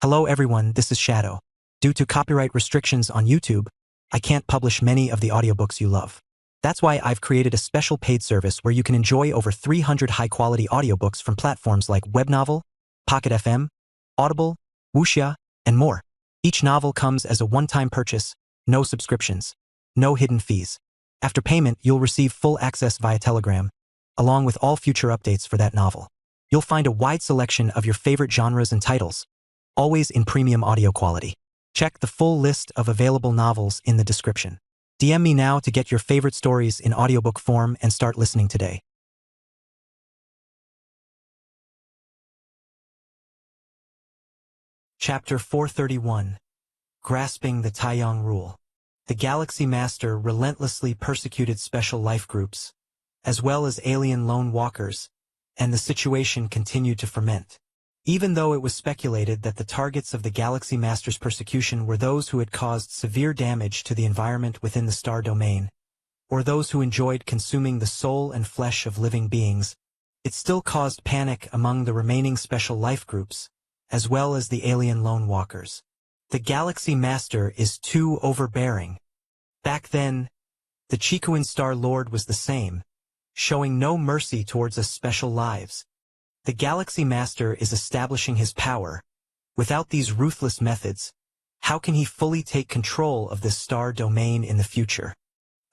Hello everyone, this is Shadow. Due to copyright restrictions on YouTube, I can't publish many of the audiobooks you love. That's why I've created a special paid service where you can enjoy over 300 high-quality audiobooks from platforms like Webnovel, Pocket FM, Audible, Wuxia, and more. Each novel comes as a one-time purchase, no subscriptions, no hidden fees. After payment, you'll receive full access via Telegram, along with all future updates for that novel. You'll find a wide selection of your favorite genres and titles, always in premium audio quality. Check the full list of available novels in the description. DM me now to get your favorite stories in audiobook form and start listening today. Chapter 431. Grasping the Taiyang Rule. The Galaxy Master relentlessly persecuted special life groups, as well as alien lone walkers, and the situation continued to ferment. Even though it was speculated that the targets of the Galaxy Master's persecution were those who had caused severe damage to the environment within the star domain, or those who enjoyed consuming the soul and flesh of living beings, it still caused panic among the remaining special life groups, as well as the alien lone walkers. The Galaxy Master is too overbearing. Back then, the Chikuin Star Lord was the same, showing no mercy towards us special lives. The Galaxy Master is establishing his power. Without these ruthless methods, how can he fully take control of this star domain in the future?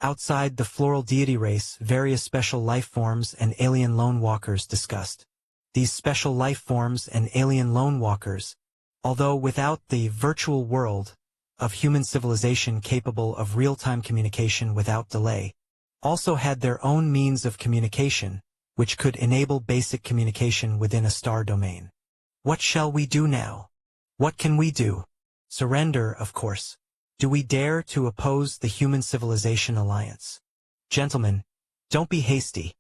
Outside the floral deity race, various special life forms and alien lone walkers discussed. These special life forms and alien lone walkers, although without the virtual world of human civilization capable of real-time communication without delay, also had their own means of communication, which could enable basic communication within a star domain. What shall we do now? What can we do? Surrender, of course. Do we dare to oppose the human civilization alliance? Gentlemen, don't be hasty.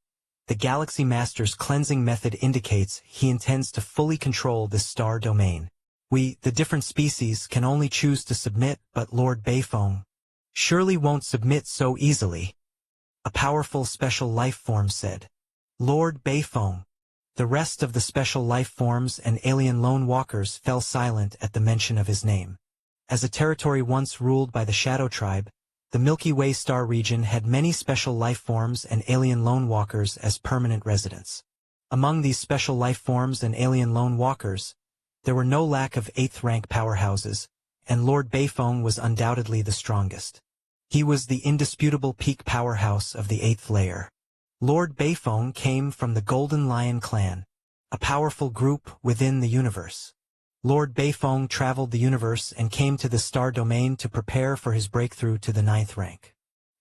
The Galaxy Master's cleansing method indicates he intends to fully control this star domain. We, the different species, can only choose to submit, but Lord Beifeng surely won't submit so easily. A powerful special life form said. Lord Beifeng. The rest of the special life forms and alien lone walkers fell silent at the mention of his name. As a territory once ruled by the Shadow Tribe, the Milky Way star region had many special life forms and alien lone walkers as permanent residents. Among these special life forms and alien lone walkers, there were no lack of 8th-rank powerhouses, and Lord Beifeng was undoubtedly the strongest. He was the indisputable peak powerhouse of the 8th layer. Lord Beifeng came from the Golden Lion clan, a powerful group within the universe. Lord Beifeng traveled the universe and came to the star domain to prepare for his breakthrough to the 9th rank.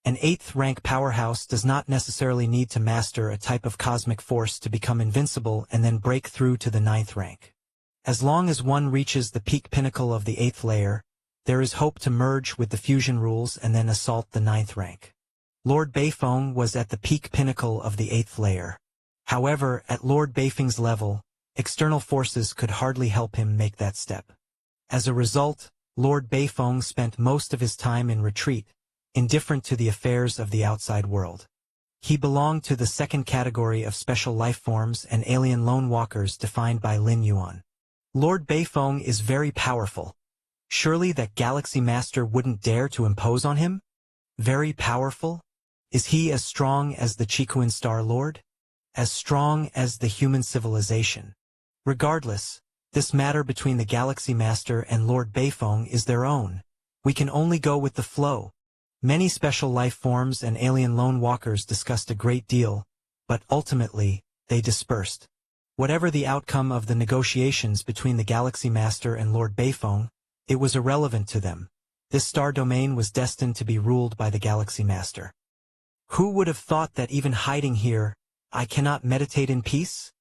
An 8th-rank powerhouse does not necessarily need to master a type of cosmic force to become invincible and then break through to the 9th rank. As long as one reaches the peak pinnacle of the 8th layer, there is hope to merge with the fusion rules and then assault the 9th rank. Lord Beifeng was at the peak pinnacle of the 8th layer. However, at Lord Beifeng's level, external forces could hardly help him make that step. As a result, Lord Beifeng spent most of his time in retreat, indifferent to the affairs of the outside world. He belonged to the second category of special life forms and alien lone walkers defined by Lin Yuan. Lord Beifeng is very powerful. Surely that Galaxy Master wouldn't dare to impose on him? Very powerful? Is he as strong as the Chikuin Star Lord? As strong as the human civilization? Regardless, this matter between the Galaxy Master and Lord Beifeng is their own. We can only go with the flow. Many special life forms and alien lone walkers discussed a great deal, but ultimately, they dispersed. Whatever the outcome of the negotiations between the Galaxy Master and Lord Beifeng, it was irrelevant to them. This star domain was destined to be ruled by the Galaxy Master. Who would have thought that even hiding here, I cannot meditate in peace?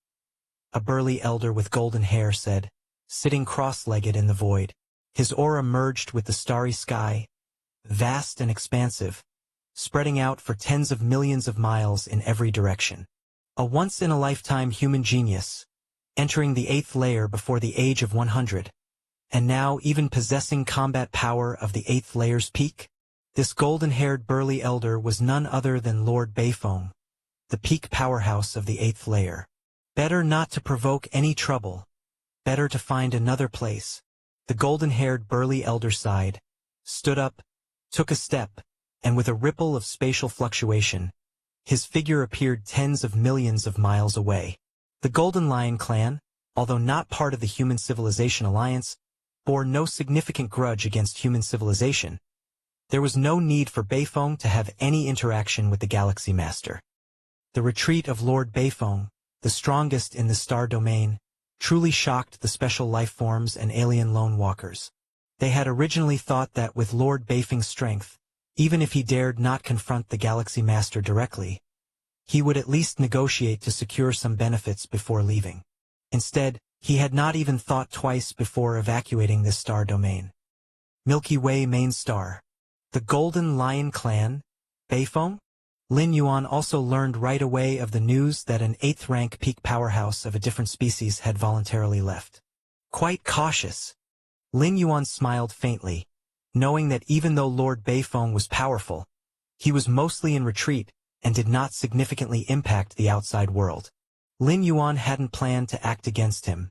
A burly elder with golden hair said, sitting cross-legged in the void. His aura merged with the starry sky, vast and expansive, spreading out for tens of millions of miles in every direction. A once-in-a-lifetime human genius, entering the 8th layer before the age of 100, and now even possessing combat power of the 8th layer's peak? This golden-haired burly elder was none other than Lord Beifeng, the peak powerhouse of the 8th layer. Better not to provoke any trouble. Better to find another place. The golden-haired burly elder sighed, stood up, took a step, and with a ripple of spatial fluctuation, his figure appeared tens of millions of miles away. The Golden Lion clan, although not part of the Human Civilization Alliance, bore no significant grudge against human civilization. There was no need for Beifong to have any interaction with the Galaxy Master. The retreat of Lord Beifong, the strongest in the star domain, truly shocked the special life forms and alien lone walkers. They had originally thought that with Lord Beifong's strength, even if he dared not confront the Galaxy Master directly, he would at least negotiate to secure some benefits before leaving. Instead, he had not even thought twice before evacuating this star domain. Milky Way main star. The Golden Lion clan? Beifong? Lin Yuan also learned right away of the news that an 8th-rank peak powerhouse of a different species had voluntarily left. Quite cautious, Lin Yuan smiled faintly, knowing that even though Lord Beifong was powerful, he was mostly in retreat and did not significantly impact the outside world. Lin Yuan hadn't planned to act against him,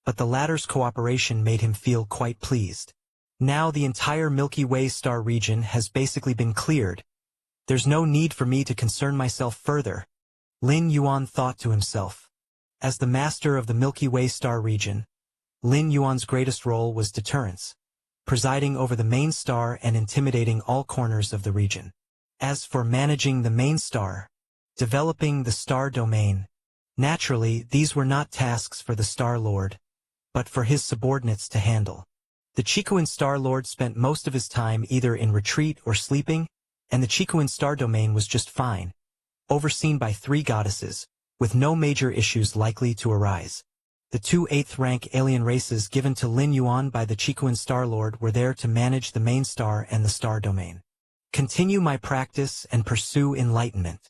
but the latter's cooperation made him feel quite pleased. Now the entire Milky Way star region has basically been cleared. There's no need for me to concern myself further, Lin Yuan thought to himself. As the master of the Milky Way star region, Lin Yuan's greatest role was deterrence, presiding over the main star and intimidating all corners of the region. As for managing the main star, developing the star domain, naturally these were not tasks for the Star Lord, but for his subordinates to handle. The Chicoan Star Lord spent most of his time either in retreat or sleeping, and the Chicoan star domain was just fine, overseen by 3 goddesses, with no major issues likely to arise. The 2 8th-rank alien races given to Lin Yuan by the Chicoan Star Lord were there to manage the main star and the star domain. Continue my practice and pursue enlightenment.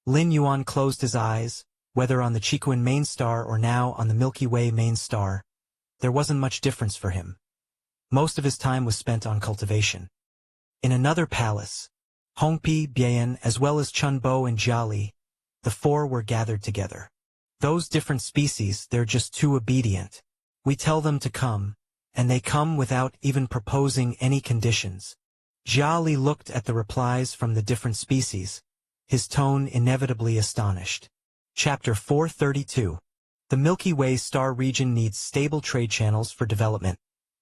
Lin Yuan closed his eyes, whether on the Chicoan main star or now on the Milky Way main star. There wasn't much difference for him. Most of his time was spent on cultivation. In another palace, Hongpi, Bian, as well as Chunbo and Jiali, the 4 were gathered together. Those different species, they're just too obedient. We tell them to come, and they come without even proposing any conditions. Jiali looked at the replies from the different species, his tone inevitably astonished. Chapter 432. The Milky Way star region needs stable trade channels for development.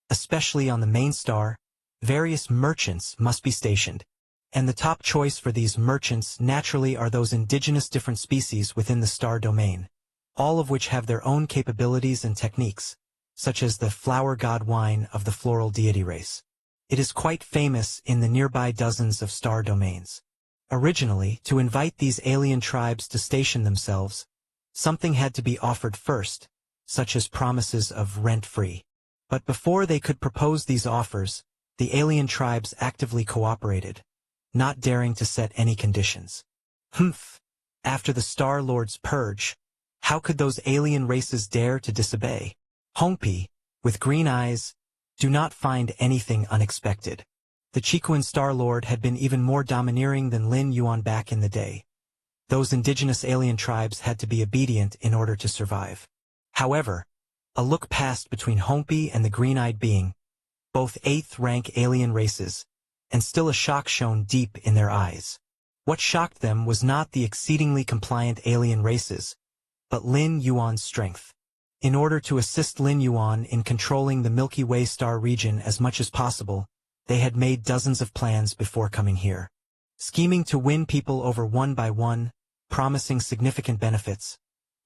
Especially on the main star, various merchants must be stationed. And the top choice for these merchants naturally are those indigenous different species within the star domain, all of which have their own capabilities and techniques, such as the flower god wine of the floral deity race. It is quite famous in the nearby dozens of star domains. Originally, to invite these alien tribes to station themselves, something had to be offered first, such as promises of rent-free. But before they could propose these offers, the alien tribes actively cooperated, not daring to set any conditions. Humph! After the Star Lord's purge, how could those alien races dare to disobey? Hongpi, with green eyes, do not find anything unexpected. The Chicoan Star Lord had been even more domineering than Lin Yuan back in the day. Those indigenous alien tribes had to be obedient in order to survive. However, a look passed between Hongpi and the green-eyed being, both 8th-rank alien races, and still a shock shone deep in their eyes. What shocked them was not the exceedingly compliant alien races, but Lin Yuan's strength. In order to assist Lin Yuan in controlling the Milky Way star region as much as possible, they had made dozens of plans before coming here. Scheming to win people over one by one, promising significant benefits,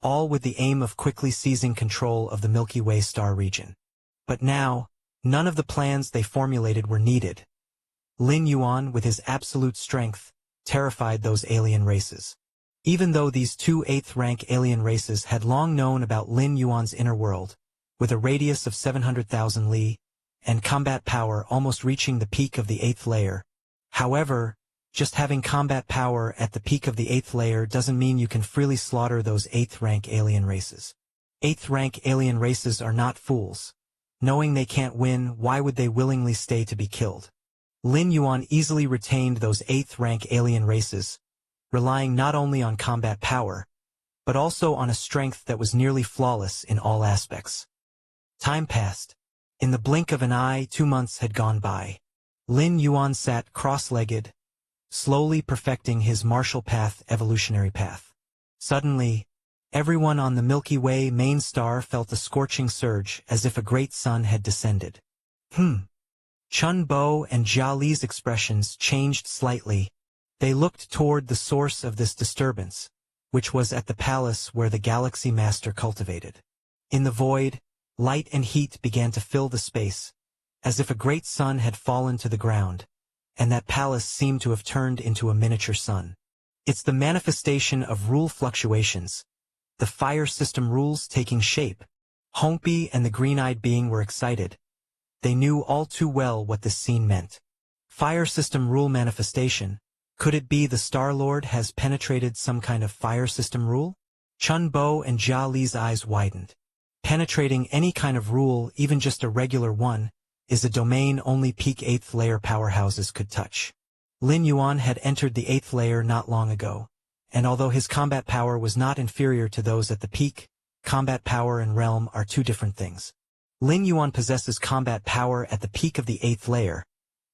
all with the aim of quickly seizing control of the Milky Way star region. But now, none of the plans they formulated were needed. Lin Yuan, with his absolute strength, terrified those alien races. Even though these 2 8th-rank alien races had long known about Lin Yuan's inner world, with a radius of 700,000 li, and combat power almost reaching the peak of the 8th layer. However, just having combat power at the peak of the 8th layer doesn't mean you can freely slaughter those 8th-rank alien races. 8th-rank alien races are not fools. Knowing they can't win, why would they willingly stay to be killed? Lin Yuan easily retained those 8th-rank alien races, relying not only on combat power, but also on a strength that was nearly flawless in all aspects. Time passed. In the blink of an eye, 2 months had gone by. Lin Yuan sat cross-legged, slowly perfecting his martial path evolutionary path. Suddenly, everyone on the Milky Way main star felt a scorching surge as if a great sun had descended. Chun Bo and Jia Li's expressions changed slightly. They looked toward the source of this disturbance, which was at the palace where the Galaxy Master cultivated. In the void, light and heat began to fill the space, as if a great sun had fallen to the ground, and that palace seemed to have turned into a miniature sun. It's the manifestation of rule fluctuations, the fire system rules taking shape. Hongbi and the green-eyed being were excited. They knew all too well what this scene meant. Fire system rule manifestation. Could it be the Star-Lord has penetrated some kind of fire system rule? Chun Bo and Jia Li's eyes widened. Penetrating any kind of rule, even just a regular one, is a domain only peak 8th layer powerhouses could touch. Lin Yuan had entered the 8th layer not long ago, and although his combat power was not inferior to those at the peak, combat power and realm are two different things. Lin Yuan possesses combat power at the peak of the 8th layer,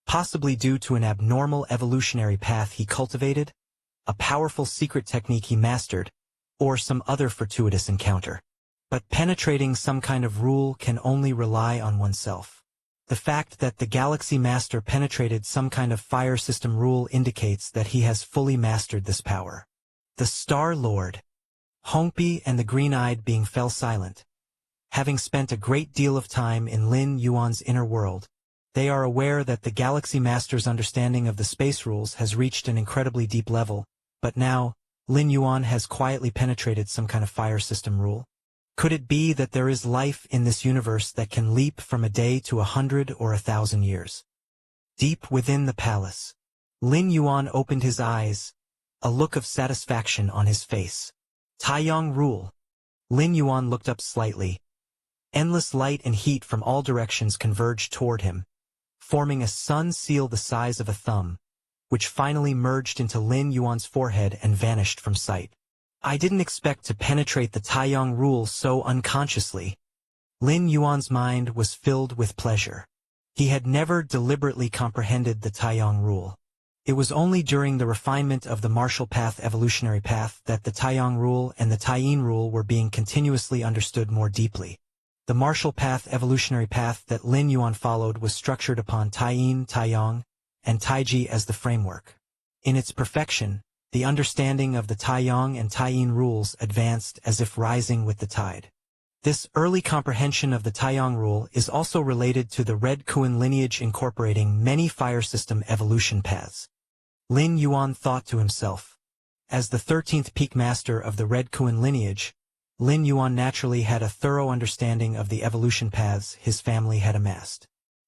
possibly due to an abnormal evolutionary path he cultivated, a powerful secret technique he mastered, or some other fortuitous encounter. But penetrating some kind of rule can only rely on oneself. The fact that the Galaxy Master penetrated some kind of fire system rule indicates that he has fully mastered this power. The Star-Lord. Hongbi and the green-eyed being fell silent. Having spent a great deal of time in Lin Yuan's inner world, they are aware that the Galaxy Master's understanding of the space rules has reached an incredibly deep level, but now, Lin Yuan has quietly penetrated some kind of fire system rule. Could it be that there is life in this universe that can leap from a day to 100 or 1,000 years? Deep within the palace, Lin Yuan opened his eyes, a look of satisfaction on his face. Taiyang rule. Lin Yuan looked up slightly. Endless light and heat from all directions converged toward him, forming a sun seal the size of a thumb, which finally merged into Lin Yuan's forehead and vanished from sight. I didn't expect to penetrate the Taiyang rule so unconsciously. Lin Yuan's mind was filled with pleasure. He had never deliberately comprehended the Taiyang rule. It was only during the refinement of the martial path evolutionary path that the Taiyang rule and the Taiyin rule were being continuously understood more deeply. The martial path evolutionary path that Lin Yuan followed was structured upon Taiyin, Taiyang, and Taiji as the framework. In its perfection, the understanding of the Taiyang and Taiyin rules advanced as if rising with the tide. This early comprehension of the Taiyang rule is also related to the Red Kuan lineage incorporating many fire system evolution paths. Lin Yuan thought to himself. As the 13th peak master of the Red Kuan lineage, Lin Yuan naturally had a thorough understanding of the evolution paths his family had amassed.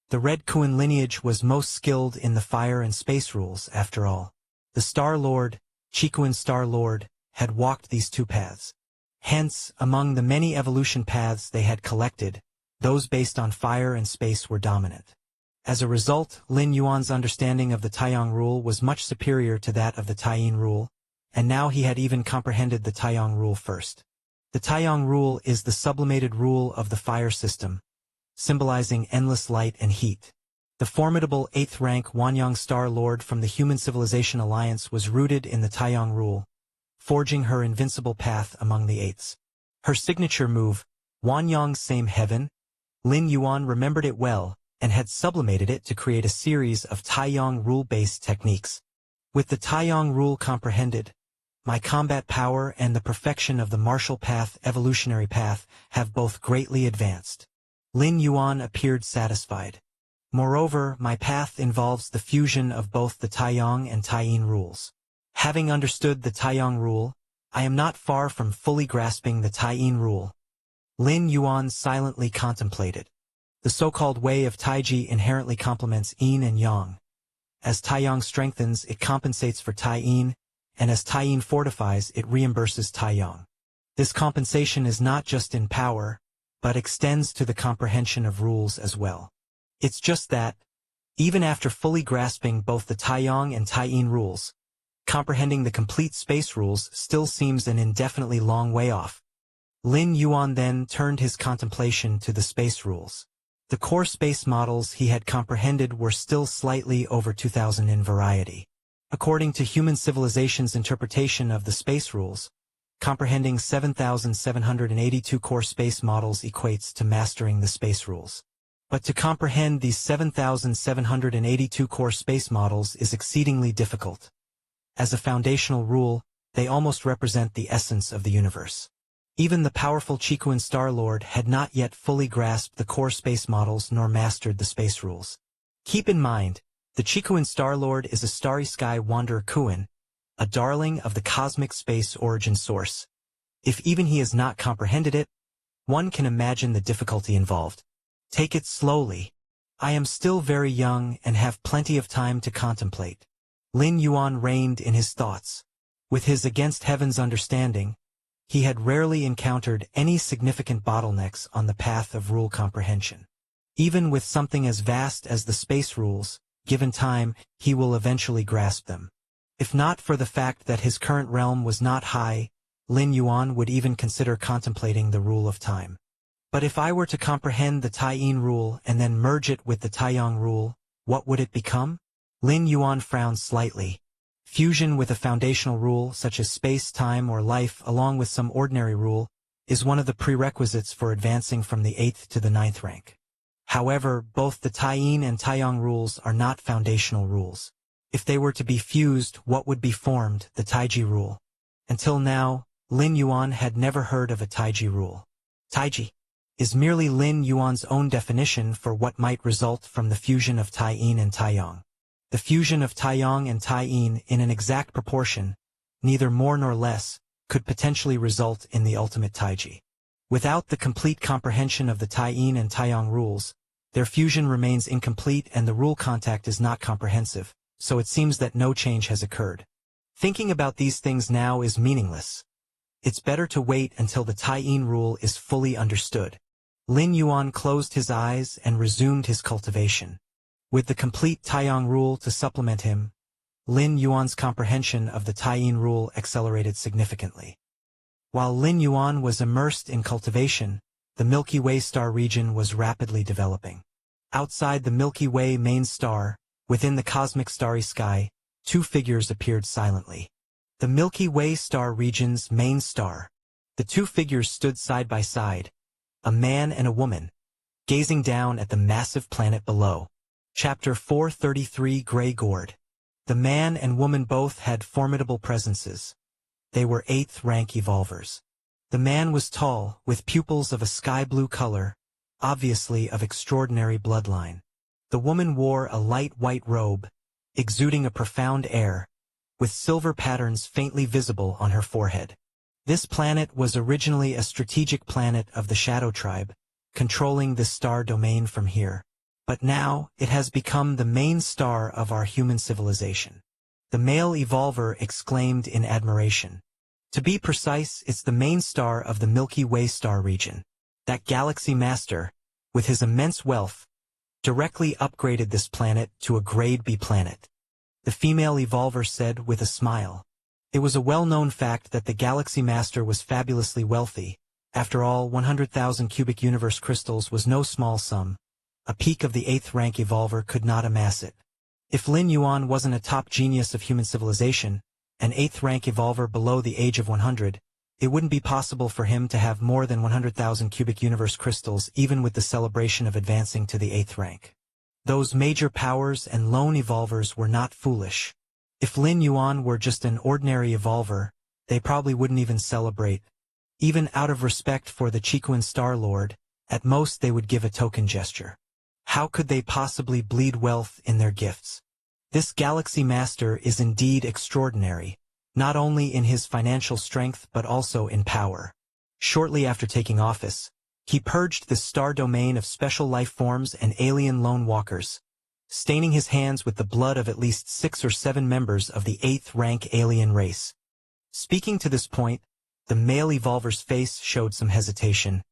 The Red Kuan lineage was most skilled in the fire and space rules, after all. The Star-Lord, Chikuan Star-Lord, had walked these two paths. Hence, among the many evolution paths they had collected, those based on fire and space were dominant. As a result, Lin Yuan's understanding of the Taiyang rule was much superior to that of the Taiyin rule, and now he had even comprehended the Taiyang rule first. The Taiyang rule is the sublimated rule of the fire system, symbolizing endless light and heat. The formidable 8th rank Wanyang Star-Lord from the Human Civilization Alliance was rooted in the Taiyang rule, forging her invincible path among the 8ths. Her signature move, Wanyang's Same Heaven, Lin Yuan remembered it well and had sublimated it to create a series of Taiyang rule-based techniques. With the Taiyang rule comprehended, my combat power and the perfection of the martial path evolutionary path have both greatly advanced. Lin Yuan appeared satisfied. Moreover, my path involves the fusion of both the Taiyang and Taiyin rules. Having understood the Taiyang rule, I am not far from fully grasping the Taiyin rule. Lin Yuan silently contemplated. The so-called way of Taiji inherently complements yin and yang. As Taiyang strengthens, it compensates for Taiyin, and as Taiyin fortifies, it reimburses Taiyang. This compensation is not just in power, but extends to the comprehension of rules as well. It's just that, even after fully grasping both the Taiyang and Taiyin rules, comprehending the complete space rules still seems an indefinitely long way off. Lin Yuan then turned his contemplation to the space rules. The core space models he had comprehended were still slightly over 2,000 in variety. According to human civilization's interpretation of the space rules, comprehending 7,782 core space models equates to mastering the space rules. But to comprehend these 7,782 core space models is exceedingly difficult. As a foundational rule, they almost represent the essence of the universe. Even the powerful Chikuan Star-Lord had not yet fully grasped the core space models nor mastered the space rules. Keep in mind, the Chikuan Star-Lord is a starry sky wanderer Kuan, a darling of the cosmic space origin source. If even he has not comprehended it, one can imagine the difficulty involved. Take it slowly. I am still very young and have plenty of time to contemplate. Lin Yuan reigned in his thoughts. With his against heaven's understanding, he had rarely encountered any significant bottlenecks on the path of rule comprehension. Even with something as vast as the space rules, given time, he will eventually grasp them. If not for the fact that his current realm was not high, Lin Yuan would even consider contemplating the rule of time. But if I were to comprehend the Tai-Yin rule and then merge it with the Tai-Yang rule, what would it become? Lin Yuan frowned slightly. Fusion with a foundational rule, such as space, time, or life, along with some ordinary rule, is one of the prerequisites for advancing from the 8th to the 9th rank. However, both the Tai-Yin and Tai-Yang rules are not foundational rules. If they were to be fused, what would be formed? The Taiji rule. Until now, Lin Yuan had never heard of a Taiji rule. Taiji is merely Lin Yuan's own definition for what might result from the fusion of Tai-Yin and Tai-Yang. The fusion of Tai-Yang and Tai-Yin in an exact proportion, neither more nor less, could potentially result in the ultimate Taiji. Without the complete comprehension of the Tai-Yin and Tai-Yang rules, their fusion remains incomplete and the rule contact is not comprehensive, so it seems that no change has occurred. Thinking about these things now is meaningless. It's better to wait until the Tai-Yin rule is fully understood. Lin Yuan closed his eyes and resumed his cultivation. With the complete Tai-Yang rule to supplement him, Lin Yuan's comprehension of the Tai-Yin rule accelerated significantly. While Lin Yuan was immersed in cultivation, the Milky Way star region was rapidly developing. Outside the Milky Way main star, within the cosmic starry sky, two figures appeared silently. The Milky Way star region's main star. The two figures stood side by side, a man and a woman, gazing down at the massive planet below. Chapter 433 Grey Gourd. The man and woman both had formidable presences. They were 8th rank evolvers. The man was tall, with pupils of a sky blue color, obviously of extraordinary bloodline. The woman wore a light white robe, exuding a profound air, with silver patterns faintly visible on her forehead. This planet was originally a strategic planet of the Shadow Tribe, controlling the star domain from here. But now, it has become the main star of our human civilization. The male evolver exclaimed in admiration. To be precise, it's the main star of the Milky Way star region. That galaxy master, with his immense wealth, directly upgraded this planet to a Grade B planet. The female evolver said with a smile. It was a well-known fact that the galaxy master was fabulously wealthy. After all, 100,000 cubic universe crystals was no small sum. A peak of the 8th rank evolver could not amass it. If Lin Yuan wasn't a top genius of human civilization, an 8th rank evolver below the age of 100, it wouldn't be possible for him to have more than 100,000 cubic universe crystals even with the celebration of advancing to the 8th rank. Those major powers and lone evolvers were not foolish. If Lin Yuan were just an ordinary evolver, they probably wouldn't even celebrate. Even out of respect for the Chikuan Star-Lord, at most they would give a token gesture. How could they possibly bleed wealth in their gifts? This Galaxy Master is indeed extraordinary, not only in his financial strength but also in power. Shortly after taking office, he purged the star domain of special life forms and alien lone walkers, staining his hands with the blood of at least 6 or 7 members of the 8th rank alien race. Speaking to this point, the male evolver's face showed some hesitation.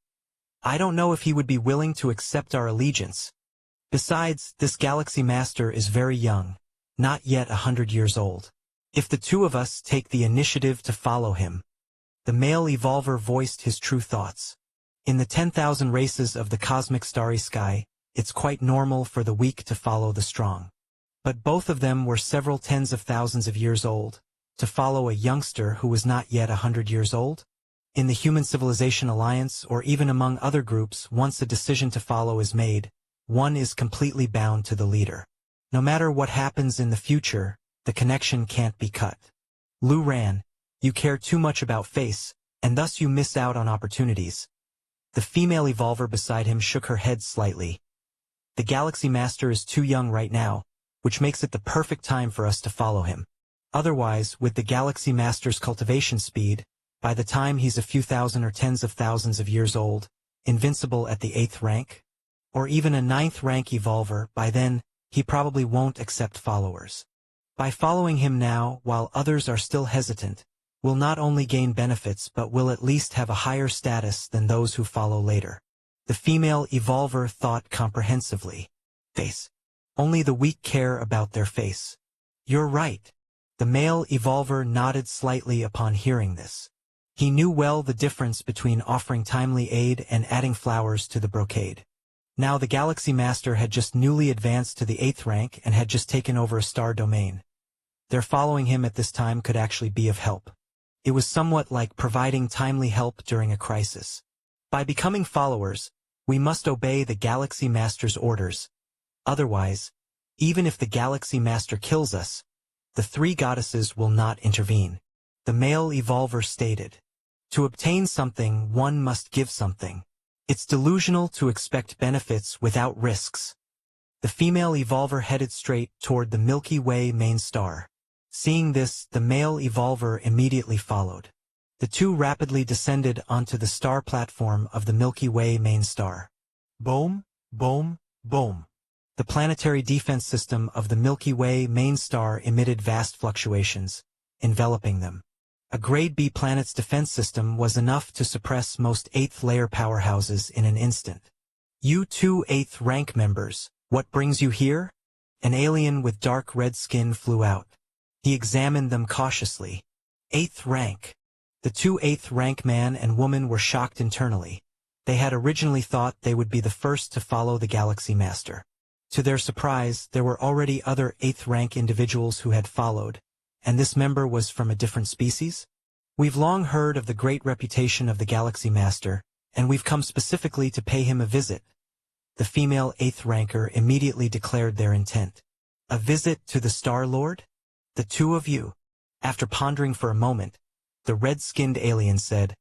I don't know if he would be willing to accept our allegiance. Besides, this Galaxy Master is very young, not yet 100 years old. If the two of us take the initiative to follow him. The male evolver voiced his true thoughts. In the 10,000 races of the cosmic starry sky, it's quite normal for the weak to follow the strong. But both of them were several tens of thousands of years old. To follow a youngster who was not yet 100 years old? In the Human Civilization Alliance or even among other groups, once a decision to follow is made, one is completely bound to the leader. No matter what happens in the future, the connection can't be cut. Lu ran, you care too much about face, and thus you miss out on opportunities. The female evolver beside him shook her head slightly. The Galaxy Master is too young right now, which makes it the perfect time for us to follow him. Otherwise, with the Galaxy Master's cultivation speed, by the time he's a few thousand or tens of thousands of years old, invincible at the 8th rank, or even a 9th rank evolver, by then, he probably won't accept followers. By following him now, while others are still hesitant, we'll not only gain benefits but will at least have a higher status than those who follow later. The female evolver thought comprehensively. Face. Only the weak care about their face. You're right. The male evolver nodded slightly upon hearing this. He knew well the difference between offering timely aid and adding flowers to the brocade. Now the Galaxy Master had just newly advanced to the 8th rank and had just taken over a star domain. Their following him at this time could actually be of help. It was somewhat like providing timely help during a crisis. By becoming followers, we must obey the Galaxy Master's orders. Otherwise, even if the Galaxy Master kills us, the 3 goddesses will not intervene. The male evolver stated. To obtain something, one must give something. It's delusional to expect benefits without risks. The female evolver headed straight toward the Milky Way main star. Seeing this, the male evolver immediately followed. The two rapidly descended onto the star platform of the Milky Way main star. Boom, boom, boom. The planetary defense system of the Milky Way main star emitted vast fluctuations, enveloping them. A grade B planet's defense system was enough to suppress most 8th layer powerhouses in an instant. You 2 8th rank members, what brings you here? An alien with dark red skin flew out. He examined them cautiously. 8th rank. The 2 8th rank man and woman were shocked internally. They had originally thought they would be the first to follow the Galaxy Master. To their surprise, there were already other 8th rank individuals who had followed, and this member was from a different species? We've long heard of the great reputation of the Galaxy Master, and we've come specifically to pay him a visit. The female 8th ranker immediately declared their intent. A visit to the Star Lord? The 2 of you. After pondering for a moment, the red-skinned alien said,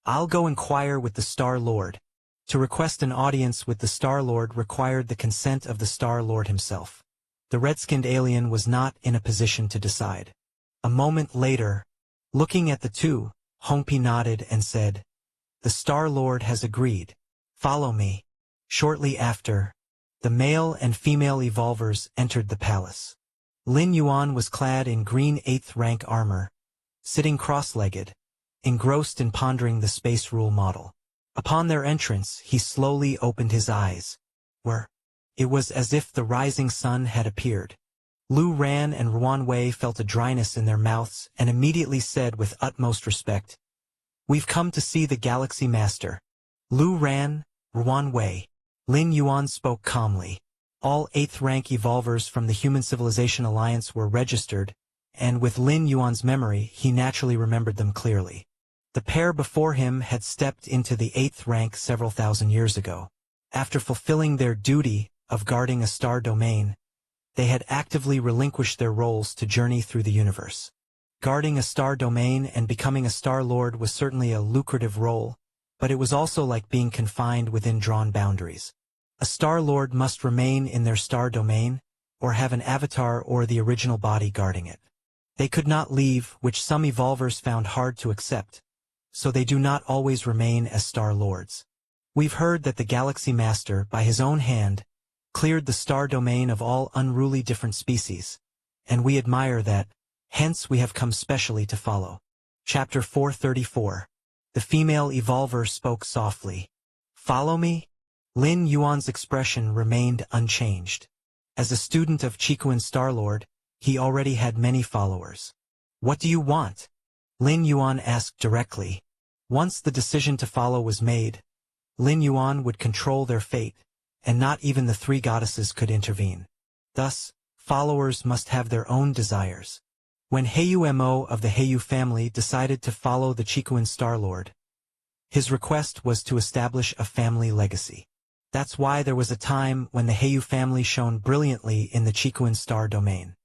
I'll go inquire with the Star Lord. To request an audience with the Star Lord required the consent of the Star Lord himself. The red-skinned alien was not in a position to decide. A moment later, looking at the 2, Hongpi nodded and said, The Star Lord has agreed. Follow me. Shortly after, the male and female evolvers entered the palace. Lin Yuan was clad in green 8th rank armor, sitting cross-legged, engrossed in pondering the space rule model. Upon their entrance, he slowly opened his eyes. It was as if the rising sun had appeared. Lu Ran and Ruan Wei felt a dryness in their mouths and immediately said with utmost respect, We've come to see the Galaxy Master. Lu Ran, Ruan Wei. Lin Yuan spoke calmly. All 8th rank evolvers from the Human Civilization Alliance were registered, and with Lin Yuan's memory, he naturally remembered them clearly. The pair before him had stepped into the 8th rank several thousand years ago. After fulfilling their duty of guarding a star domain, they had actively relinquished their roles to journey through the universe. Guarding a star domain and becoming a Star Lord was certainly a lucrative role, but it was also like being confined within drawn boundaries. A Star Lord must remain in their star domain, or have an avatar or the original body guarding it. They could not leave, which some evolvers found hard to accept, so they do not always remain as Star Lords. We've heard that the Galaxy Master, by his own hand, cleared the star domain of all unruly different species, and we admire that, hence we have come specially to follow. Chapter 434. The female evolver spoke softly. Follow me? Lin Yuan's expression remained unchanged. As a student of Chikuan Starlord, he already had many followers. What do you want? Lin Yuan asked directly. Once the decision to follow was made, Lin Yuan would control their fate, and not even the three goddesses could intervene. Thus, followers must have their own desires. When Heiyu Mo of the Heiyu family decided to follow the Chikuin Star Lord, his request was to establish a family legacy. That's why there was a time when the Heiyu family shone brilliantly in the Chikuin Star domain.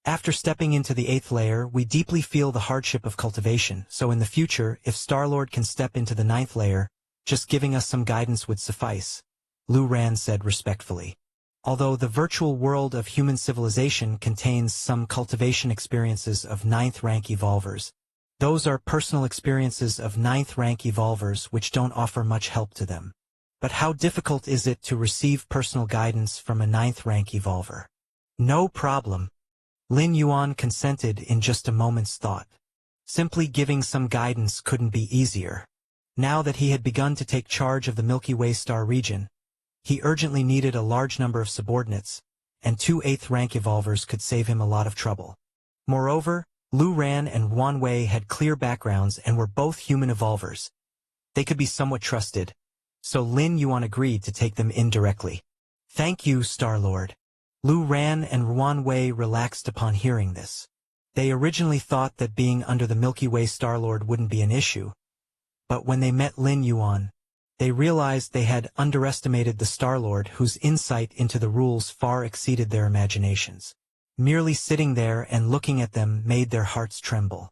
After stepping into the 8th layer, we deeply feel the hardship of cultivation, so in the future, if Star-Lord can step into the 9th layer, just giving us some guidance would suffice, Lu Ran said respectfully. Although the virtual world of human civilization contains some cultivation experiences of 9th rank evolvers, those are personal experiences of 9th rank evolvers which don't offer much help to them. But how difficult is it to receive personal guidance from a 9th rank evolver? No problem. Lin Yuan consented in just a moment's thought. Simply giving some guidance couldn't be easier. Now that he had begun to take charge of the Milky Way star region, he urgently needed a large number of subordinates, and 2 8th rank evolvers could save him a lot of trouble. Moreover, Lu Ran and Wan Wei had clear backgrounds and were both human evolvers. They could be somewhat trusted, so Lin Yuan agreed to take them in directly. Thank you, Star-Lord. Lu Ran and Wan Wei relaxed upon hearing this. They originally thought that being under the Milky Way Star-Lord wouldn't be an issue, but when they met Lin Yuan, they realized they had underestimated the Star-Lord, whose insight into the rules far exceeded their imaginations. Merely sitting there and looking at them made their hearts tremble.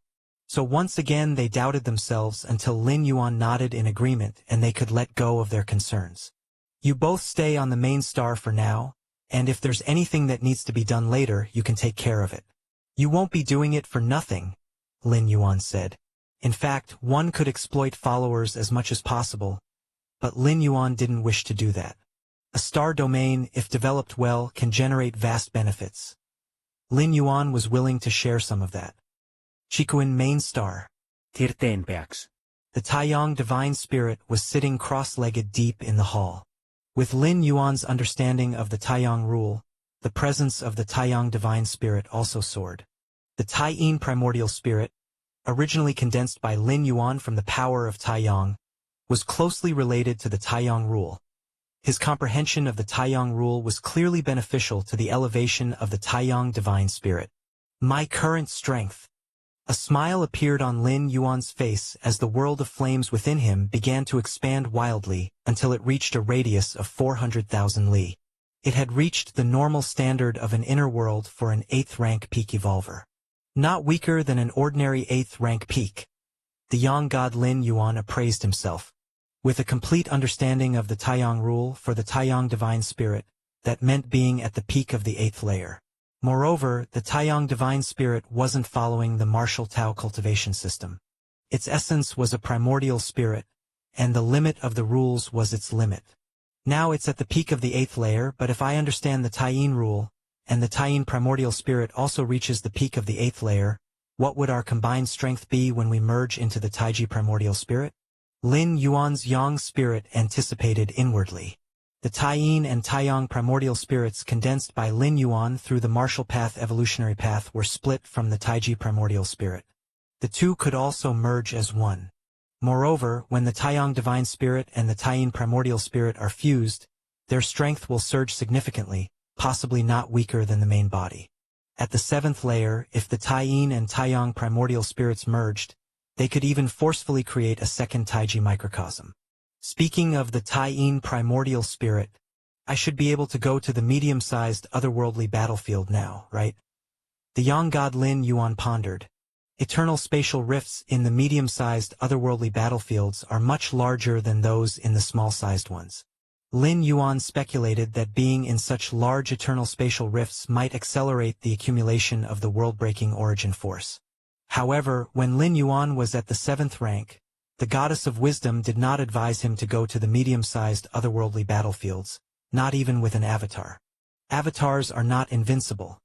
So once again they doubted themselves until Lin Yuan nodded in agreement and they could let go of their concerns. You both stay on the main star for now, and if there's anything that needs to be done later, you can take care of it. You won't be doing it for nothing, Lin Yuan said. In fact, one could exploit followers as much as possible, but Lin Yuan didn't wish to do that. A star domain, if developed well, can generate vast benefits. Lin Yuan was willing to share some of that. Chikuin main star. Tirteenpäeväksi. The Taiyang divine spirit was sitting cross-legged deep in the hall. With Lin Yuan's understanding of the Taiyang rule, the presence of the Taiyang divine spirit also soared. The Taiyin primordial spirit, originally condensed by Lin Yuan from the power of Taiyang, was closely related to the Taiyang rule. His comprehension of the Taiyang rule was clearly beneficial to the elevation of the Taiyang divine spirit. My current strength. A smile appeared on Lin Yuan's face as the world of flames within him began to expand wildly until it reached a radius of 400,000 li. It had reached the normal standard of an inner world for an 8th rank peak evolver. Not weaker than an ordinary 8th rank peak. The young god Lin Yuan appraised himself. With a complete understanding of the Taiyang rule for the Taiyang divine spirit, that meant being at the peak of the 8th layer. Moreover, the Taiyang divine spirit wasn't following the martial Tao cultivation system. Its essence was a primordial spirit, and the limit of the rules was its limit. Now it's at the peak of the 8th layer, but if I understand the Taiyin rule, and the Taiyin primordial spirit also reaches the peak of the 8th layer, what would our combined strength be when we merge into the Taiji primordial spirit? Lin Yuan's yang spirit anticipated inwardly. The Taiyin and Taiyang primordial spirits condensed by Lin Yuan through the martial path evolutionary path were split from the Taiji primordial spirit. The two could also merge as one. Moreover, when the Taiyang divine spirit and the Taiyin primordial spirit are fused, their strength will surge significantly, possibly not weaker than the main body. At the 7th layer, if the Taiyin and Taiyang primordial spirits merged, they could even forcefully create a second Taiji microcosm. Speaking of the Taiyin primordial spirit, I should be able to go to the medium-sized otherworldly battlefield now, right? The young god Lin Yuan pondered. Eternal spatial rifts in the medium-sized otherworldly battlefields are much larger than those in the small-sized ones. Lin Yuan speculated that being in such large eternal spatial rifts might accelerate the accumulation of the world-breaking origin force. However, when Lin Yuan was at the 7th rank, the goddess of wisdom did not advise him to go to the medium-sized otherworldly battlefields, not even with an avatar. Avatars are not invincible.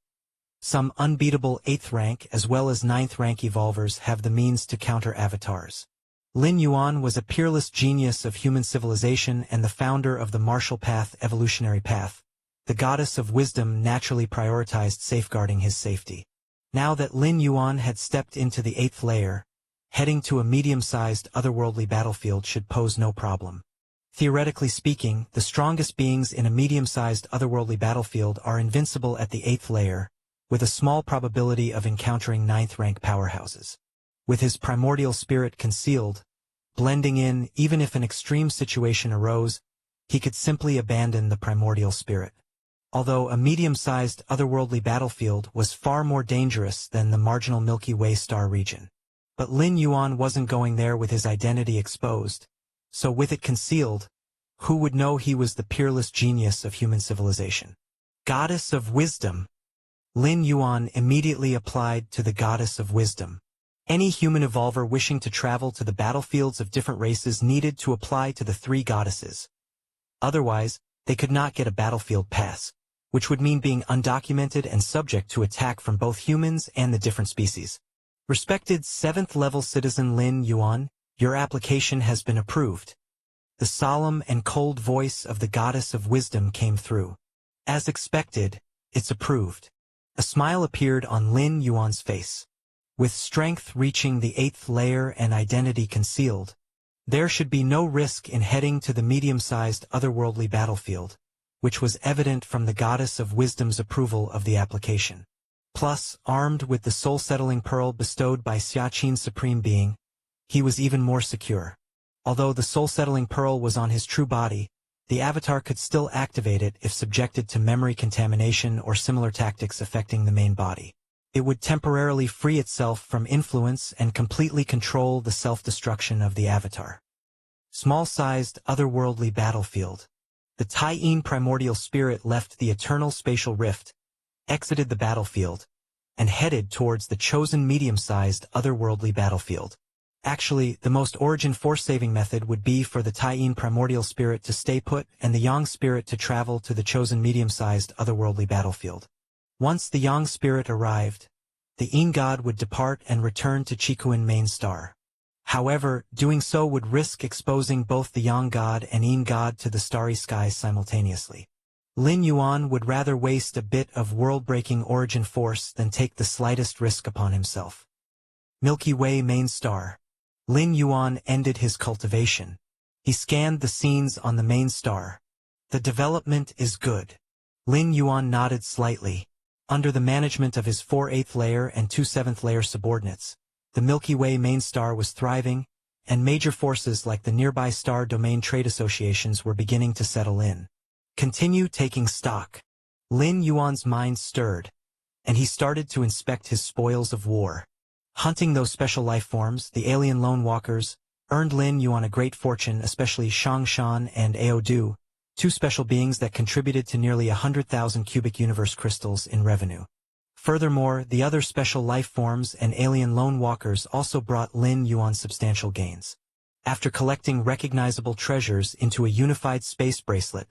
Some unbeatable 8th rank as well as 9th rank evolvers have the means to counter avatars. Lin Yuan was a peerless genius of human civilization and the founder of the martial path evolutionary path. The goddess of wisdom naturally prioritized safeguarding his safety. Now that Lin Yuan had stepped into the 8th layer, heading to a medium-sized otherworldly battlefield should pose no problem. Theoretically speaking, the strongest beings in a medium-sized otherworldly battlefield are invincible at the 8th layer, with a small probability of encountering 9th-rank powerhouses. With his primordial spirit concealed, blending in even if an extreme situation arose, he could simply abandon the primordial spirit. Although a medium-sized otherworldly battlefield was far more dangerous than the marginal Milky Way star region. But Lin Yuan wasn't going there with his identity exposed, so with it concealed, who would know he was the peerless genius of human civilization? Goddess of Wisdom. Lin Yuan immediately applied to the Goddess of Wisdom. Any human evolver wishing to travel to the battlefields of different races needed to apply to the 3 goddesses. Otherwise, they could not get a battlefield pass, which would mean being undocumented and subject to attack from both humans and the different species. Respected 7th-level citizen Lin Yuan, your application has been approved. The solemn and cold voice of the Goddess of Wisdom came through. As expected, it's approved. A smile appeared on Lin Yuan's face. With strength reaching the 8th layer and identity concealed, there should be no risk in heading to the medium-sized otherworldly battlefield, which was evident from the Goddess of Wisdom's approval of the application. Plus, armed with the soul-settling pearl bestowed by Xiaqin's Supreme Being, he was even more secure. Although the soul-settling pearl was on his true body, the avatar could still activate it if subjected to memory contamination or similar tactics affecting the main body. It would temporarily free itself from influence and completely control the self-destruction of the avatar. Small-sized, otherworldly battlefield. The Taiyin primordial spirit left the eternal spatial rift, exited the battlefield, and headed towards the chosen medium-sized otherworldly battlefield. Actually, the most origin force-saving method would be for the Taiyin primordial spirit to stay put and the Yang spirit to travel to the chosen medium-sized otherworldly battlefield. Once the Yang spirit arrived, the Yin god would depart and return to Chikuin main star. However, doing so would risk exposing both the Yang god and Yin god to the starry skies simultaneously. Lin Yuan would rather waste a bit of world-breaking origin force than take the slightest risk upon himself. Milky Way main star. Lin Yuan ended his cultivation. He scanned the scenes on the main star. The development is good. Lin Yuan nodded slightly. Under the management of his 4 8th layer and 2 7th layer subordinates, the Milky Way main star was thriving, and major forces like the nearby star domain trade associations were beginning to settle in. Continue taking stock. Lin Yuan's mind stirred, and he started to inspect his spoils of war. Hunting those special life forms, the alien lone walkers, earned Lin Yuan a great fortune, especially Shang Shan and Ao Du, 2 special beings that contributed to nearly 100,000 cubic universe crystals in revenue. Furthermore, the other special life forms and alien lone walkers also brought Lin Yuan substantial gains. After collecting recognizable treasures into a unified space bracelet,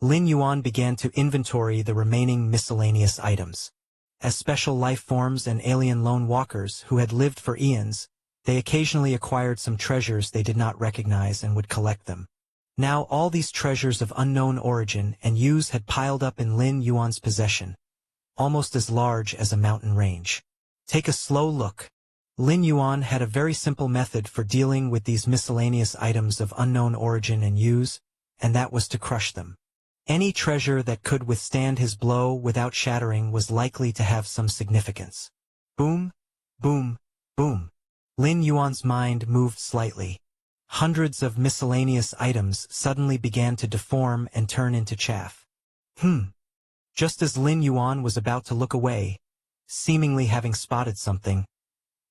Lin Yuan began to inventory the remaining miscellaneous items. As special life forms and alien lone walkers who had lived for eons, they occasionally acquired some treasures they did not recognize and would collect them. Now all these treasures of unknown origin and use had piled up in Lin Yuan's possession, almost as large as a mountain range. Take a slow look. Lin Yuan had a very simple method for dealing with these miscellaneous items of unknown origin and use, and that was to crush them. Any treasure that could withstand his blow without shattering was likely to have some significance. Boom, boom, boom. Lin Yuan's mind moved slightly. Hundreds of miscellaneous items suddenly began to deform and turn into chaff. Just as Lin Yuan was about to look away, seemingly having spotted something,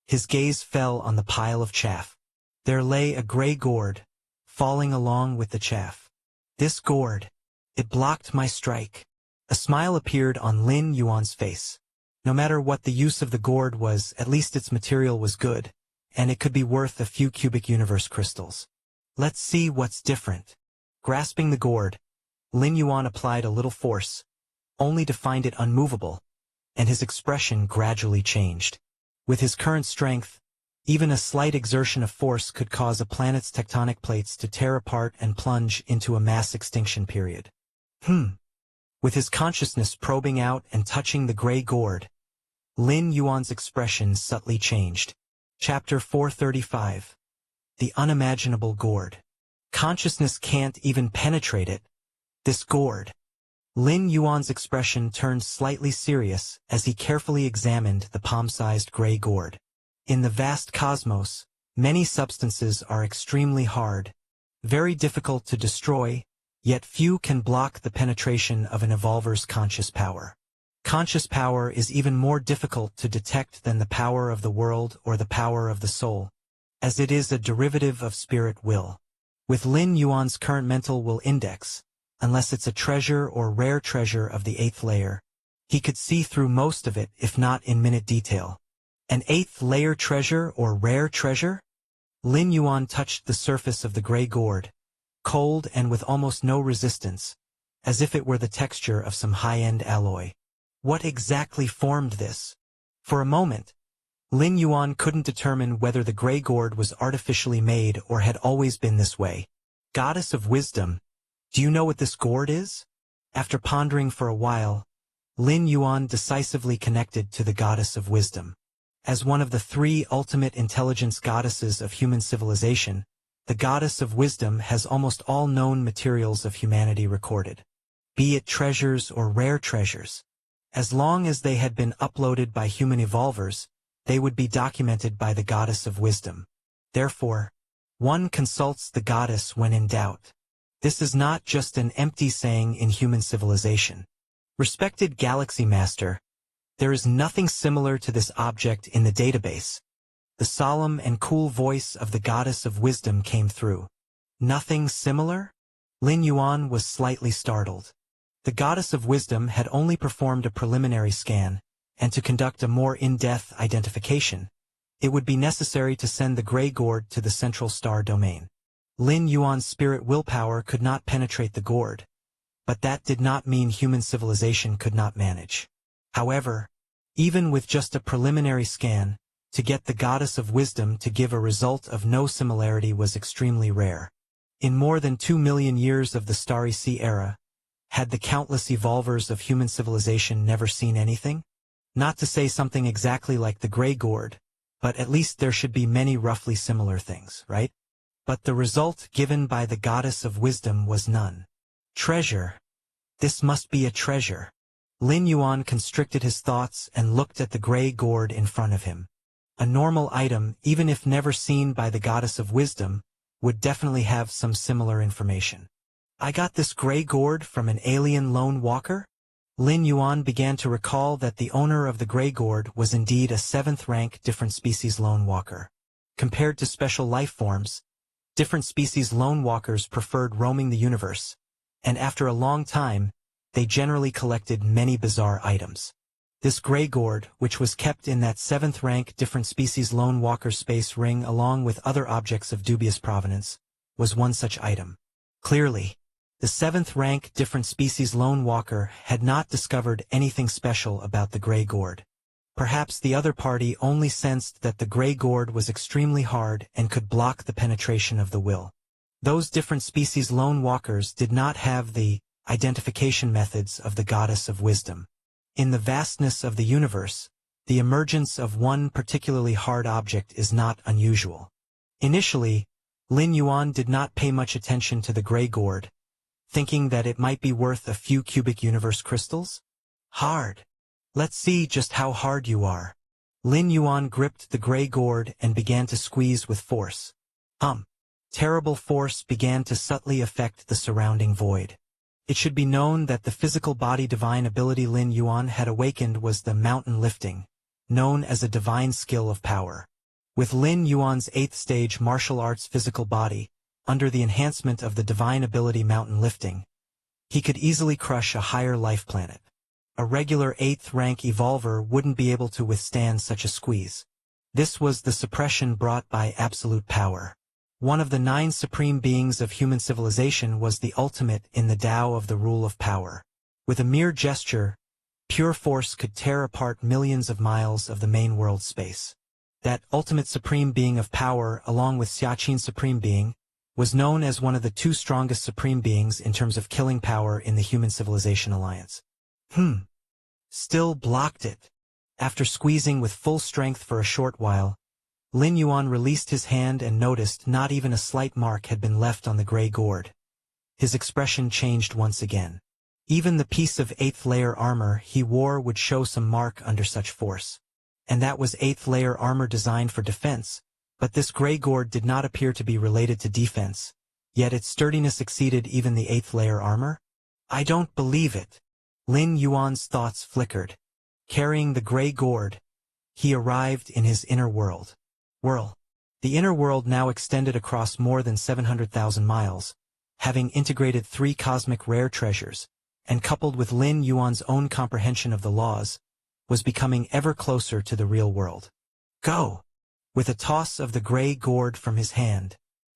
his gaze fell on the pile of chaff. There lay a gray gourd, falling along with the chaff. This gourd, it blocked my strike. A smile appeared on Lin Yuan's face. No matter what the use of the gourd was, at least its material was good, and it could be worth a few cubic universe crystals. Let's see what's different. Grasping the gourd, Lin Yuan applied a little force, only to find it unmovable, and his expression gradually changed. With his current strength, even a slight exertion of force could cause a planet's tectonic plates to tear apart and plunge into a mass extinction period. With his consciousness probing out and touching the gray gourd, Lin Yuan's expression subtly changed. Chapter 435. The Unimaginable Gourd. Consciousness can't even penetrate it. This gourd. Lin Yuan's expression turned slightly serious as he carefully examined the palm-sized gray gourd. In the vast cosmos, many substances are extremely hard, very difficult to destroy, yet few can block the penetration of an evolver's conscious power. Conscious power is even more difficult to detect than the power of the world or the power of the soul, as it is a derivative of spirit will. With Lin Yuan's current mental will index, unless it's a treasure or rare treasure of the 8th layer, he could see through most of it if not in minute detail. An 8th layer treasure or rare treasure? Lin Yuan touched the surface of the gray gourd, cold and with almost no resistance, as if it were the texture of some high-end alloy. What exactly formed this? For a moment, Lin Yuan couldn't determine whether the gray gourd was artificially made or had always been this way. Goddess of wisdom, do you know what this gourd is? After pondering for a while, Lin Yuan decisively connected to the goddess of wisdom. As one of the 3 ultimate intelligence goddesses of human civilization, the goddess of wisdom has almost all known materials of humanity recorded. Be it treasures or rare treasures. As long as they had been uploaded by human evolvers, they would be documented by the goddess of wisdom. Therefore, one consults the goddess when in doubt. This is not just an empty saying in human civilization. Respected Galaxy Master, there is nothing similar to this object in the database. The solemn and cool voice of the goddess of wisdom came through. Nothing similar? Lin Yuan was slightly startled. The goddess of wisdom had only performed a preliminary scan, and to conduct a more in-depth identification, it would be necessary to send the gray gourd to the central star domain. Lin Yuan's spirit willpower could not penetrate the gourd, but that did not mean human civilization could not manage. However, even with just a preliminary scan, to get the goddess of wisdom to give a result of no similarity was extremely rare. In more than 2 million years of the Starry Sea era, had the countless evolvers of human civilization never seen anything? Not to say something exactly like the gray gourd, but at least there should be many roughly similar things, right? But the result given by the goddess of wisdom was none. Treasure. This must be a treasure. Lin Yuan constricted his thoughts and looked at the gray gourd in front of him. A normal item, even if never seen by the goddess of wisdom, would definitely have some similar information. I got this gray gourd from an alien lone walker? Lin Yuan began to recall that the owner of the gray gourd was indeed a 7th-rank different species lone walker. Compared to special life forms, different species lone walkers preferred roaming the universe, and after a long time, they generally collected many bizarre items. This gray gourd, which was kept in that 7th-rank different species lone walker space ring along with other objects of dubious provenance, was one such item. Clearly, the 7th-rank different species lone walker had not discovered anything special about the gray gourd. Perhaps the other party only sensed that the gray gourd was extremely hard and could block the penetration of the will. Those different species lone walkers did not have the identification methods of the goddess of wisdom. In the vastness of the universe, the emergence of one particularly hard object is not unusual. Initially, Lin Yuan did not pay much attention to the gray gourd, thinking that it might be worth a few cubic universe crystals? Hard. Let's see just how hard you are. Lin Yuan gripped the gray gourd and began to squeeze with force. Terrible force began to subtly affect the surrounding void. It should be known that the physical body divine ability Lin Yuan had awakened was the mountain lifting, known as a divine skill of power. With Lin Yuan's 8th stage martial arts physical body, under the enhancement of the divine ability mountain lifting, he could easily crush a higher life planet. A regular 8th rank evolver wouldn't be able to withstand such a squeeze. This was the suppression brought by absolute power. One of the 9 supreme beings of human civilization was the ultimate in the Tao of the rule of power. With a mere gesture, pure force could tear apart millions of miles of the main world space. That ultimate supreme being of power, along with Xiaqin's supreme being, was known as one of the 2 strongest supreme beings in terms of killing power in the Human Civilization Alliance. Still blocked it. After squeezing with full strength for a short while, Lin Yuan released his hand and noticed not even a slight mark had been left on the gray gourd. His expression changed once again. Even the piece of 8th layer armor he wore would show some mark under such force. And that was 8th layer armor designed for defense, but this gray gourd did not appear to be related to defense, yet its sturdiness exceeded even the 8th layer armor? I don't believe it. Lin Yuan's thoughts flickered. Carrying the gray gourd, he arrived in his inner world. The inner world now extended across more than 700,000 miles, having integrated 3 cosmic rare treasures, and coupled with Lin Yuan's own comprehension of the laws, was becoming ever closer to the real world. Go! With a toss of the gray gourd from his hand,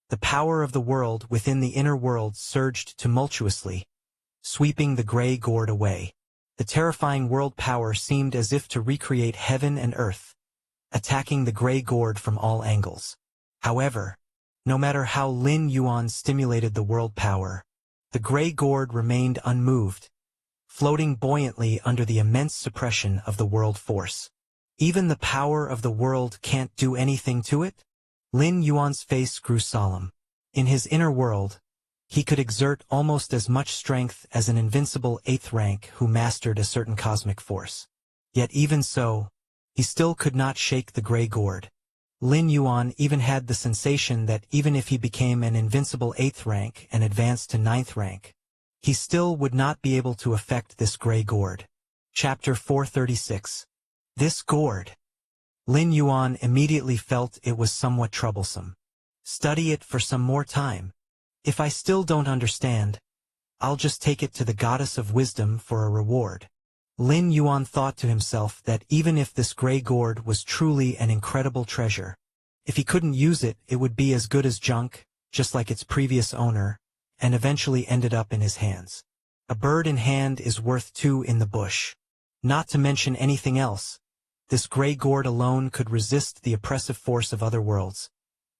the power of the world within the inner world surged tumultuously, sweeping the gray gourd away. The terrifying world power seemed as if to recreate heaven and earth, attacking the gray gourd from all angles. However, no matter how Lin Yuan stimulated the world power, the gray gourd remained unmoved, floating buoyantly under the immense suppression of the world force. Even the power of the world can't do anything to it? Lin Yuan's face grew solemn. In his inner world, he could exert almost as much strength as an invincible 8th rank who mastered a certain cosmic force. Yet even so, he still could not shake the gray gourd. Lin Yuan even had the sensation that even if he became an invincible 8th rank and advanced to 9th rank, he still would not be able to affect this gray gourd. Chapter 436. This gourd. Lin Yuan immediately felt it was somewhat troublesome. Study it for some more time. If I still don't understand, I'll just take it to the goddess of wisdom for a reward. Lin Yuan thought to himself that even if this gray gourd was truly an incredible treasure, if he couldn't use it, it would be as good as junk, just like its previous owner, and eventually ended up in his hands. A bird in hand is worth 2 in the bush. Not to mention anything else, this gray gourd alone could resist the oppressive force of other worlds,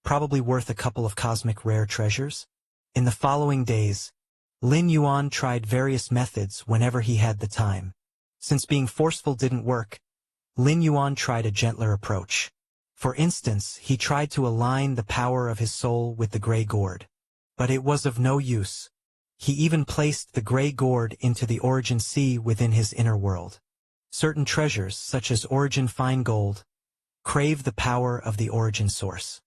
probably worth a couple of cosmic rare treasures. In the following days, Lin Yuan tried various methods whenever he had the time. Since being forceful didn't work, Lin Yuan tried a gentler approach. For instance, he tried to align the power of his soul with the gray gourd. But it was of no use. He even placed the gray gourd into the origin sea within his inner world. Certain treasures, such as origin fine gold, crave the power of the origin source.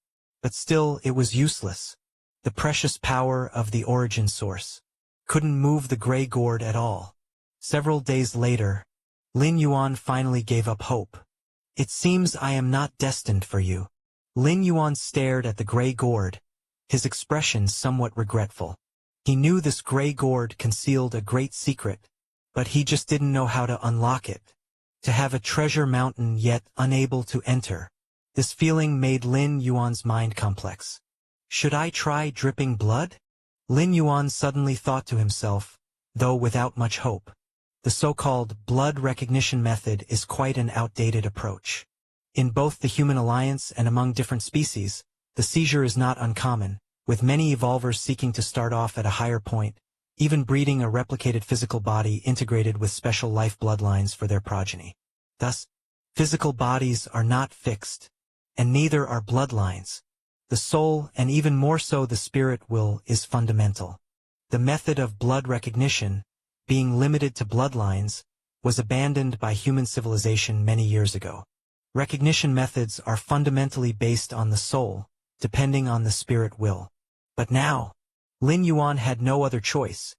But still, it was useless. The precious power of the origin source couldn't move the gray gourd at all. Several days later, Lin Yuan finally gave up hope. It seems I am not destined for you. Lin Yuan stared at the gray gourd, his expression somewhat regretful. He knew this gray gourd concealed a great secret, but he just didn't know how to unlock it. To have a treasure mountain yet unable to enter. This feeling made Lin Yuan's mind complex. Should I try dripping blood? Lin Yuan suddenly thought to himself, though without much hope. The so-called blood recognition method is quite an outdated approach. In both the human alliance and among different species, the seizure is not uncommon, with many evolvers seeking to start off at a higher point, even breeding a replicated physical body integrated with special life bloodlines for their progeny. Thus, physical bodies are not fixed, and neither are bloodlines. The soul, and even more so the spirit will, is fundamental. The method of blood recognition, being limited to bloodlines, was abandoned by human civilization many years ago. Recognition methods are fundamentally based on the soul, depending on the spirit will. But now, Lin Yuan had no other choice.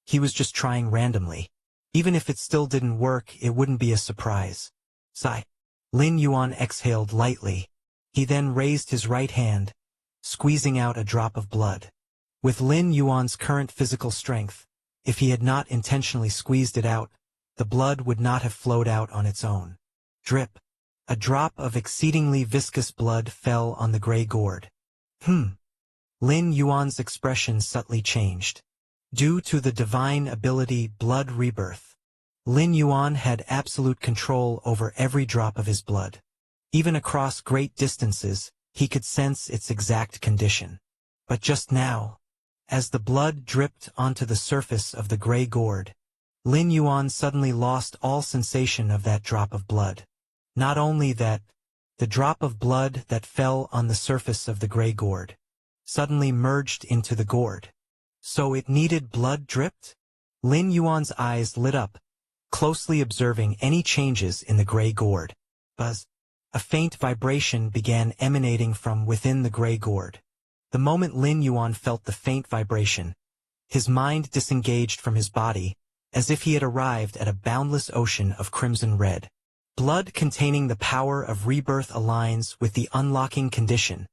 He was just trying randomly. Even if it still didn't work, it wouldn't be a surprise. Sigh. Lin Yuan exhaled lightly. He then raised his right hand, squeezing out a drop of blood. With Lin Yuan's current physical strength, if he had not intentionally squeezed it out, the blood would not have flowed out on its own. Drip. A drop of exceedingly viscous blood fell on the gray gourd. Lin Yuan's expression subtly changed. Due to the divine ability blood rebirth, Lin Yuan had absolute control over every drop of his blood. Even across great distances, he could sense its exact condition. But just now, as the blood dripped onto the surface of the gray gourd, Lin Yuan suddenly lost all sensation of that drop of blood. Not only that, The drop of blood that fell on the surface of the gray gourd suddenly merged into the gourd. So it needed blood dripped? Lin Yuan's eyes lit up, closely observing any changes in the gray gourd. Buzz. A faint vibration began emanating from within the gray gourd. The moment Lin Yuan felt the faint vibration, his mind disengaged from his body, as if he had arrived at a boundless ocean of crimson red. Blood containing the power of rebirth aligns with the unlocking condition.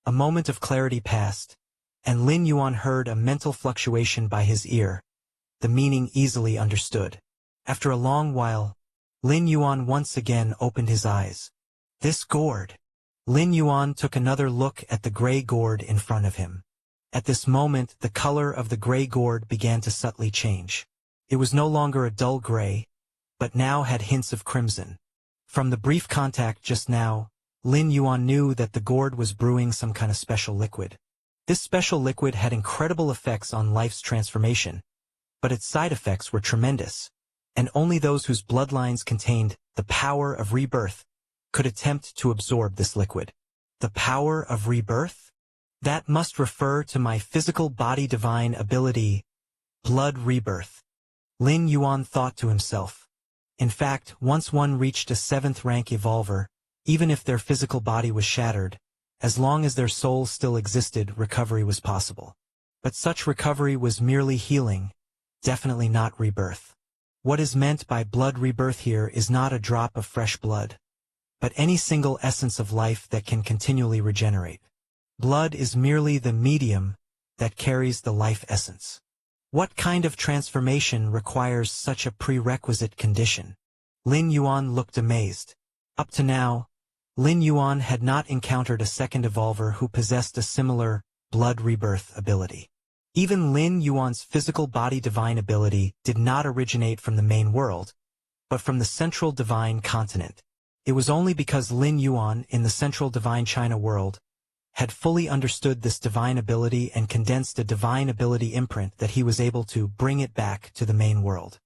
A moment of clarity passed, and Lin Yuan heard a mental fluctuation by his ear, the meaning easily understood. After a long while, Lin Yuan once again opened his eyes. This gourd. Lin Yuan took another look at the gray gourd in front of him. At this moment, the color of the gray gourd began to subtly change. It was no longer a dull gray, but now had hints of crimson. From the brief contact just now, Lin Yuan knew that the gourd was brewing some kind of special liquid. This special liquid had incredible effects on life's transformation, but its side effects were tremendous, and only those whose bloodlines contained the power of rebirth could attempt to absorb this liquid. The power of rebirth? That must refer to my physical body divine ability, blood rebirth. Lin Yuan thought to himself. In fact, once one reached a 7th rank evolver, even if their physical body was shattered, as long as their soul still existed, recovery was possible. But such recovery was merely healing, definitely not rebirth. What is meant by blood rebirth here is not a drop of fresh blood, but any single essence of life that can continually regenerate. Blood is merely the medium that carries the life essence. What kind of transformation requires such a prerequisite condition? Lin Yuan looked amazed. Up to now, Lin Yuan had not encountered a second evolver who possessed a similar blood rebirth ability. Even Lin Yuan's physical body divine ability did not originate from the main world, but from the central divine continent. It was only because Lin Yuan in the central divine China world had fully understood this divine ability and condensed a divine ability imprint that he was able to bring it back to the main world.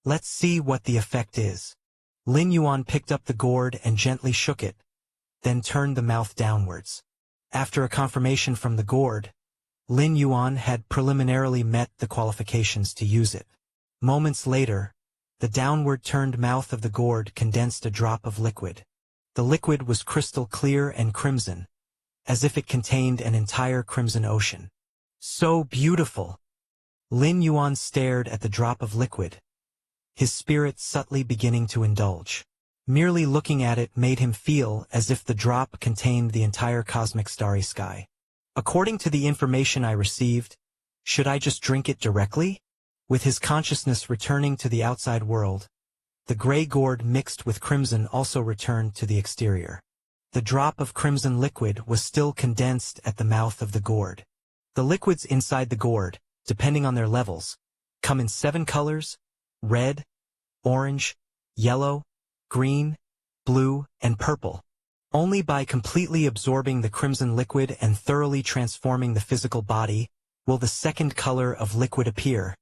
Let's see what the effect is. Lin Yuan picked up the gourd and gently shook it, then turned the mouth downwards. After a confirmation from the gourd, Lin Yuan had preliminarily met the qualifications to use it. Moments later, the downward-turned mouth of the gourd condensed a drop of liquid. The liquid was crystal clear and crimson, as if it contained an entire crimson ocean. So beautiful! Lin Yuan stared at the drop of liquid, his spirit subtly beginning to indulge. Merely looking at it made him feel as if the drop contained the entire cosmic starry sky. According to the information I received, should I just drink it directly? With his consciousness returning to the outside world, the gray gourd mixed with crimson also returned to the exterior. The drop of crimson liquid was still condensed at the mouth of the gourd. The liquids inside the gourd, depending on their levels, come in 7 colors: red, orange, yellow, green, blue, and purple. Only by completely absorbing the crimson liquid and thoroughly transforming the physical body will the second color of liquid appear.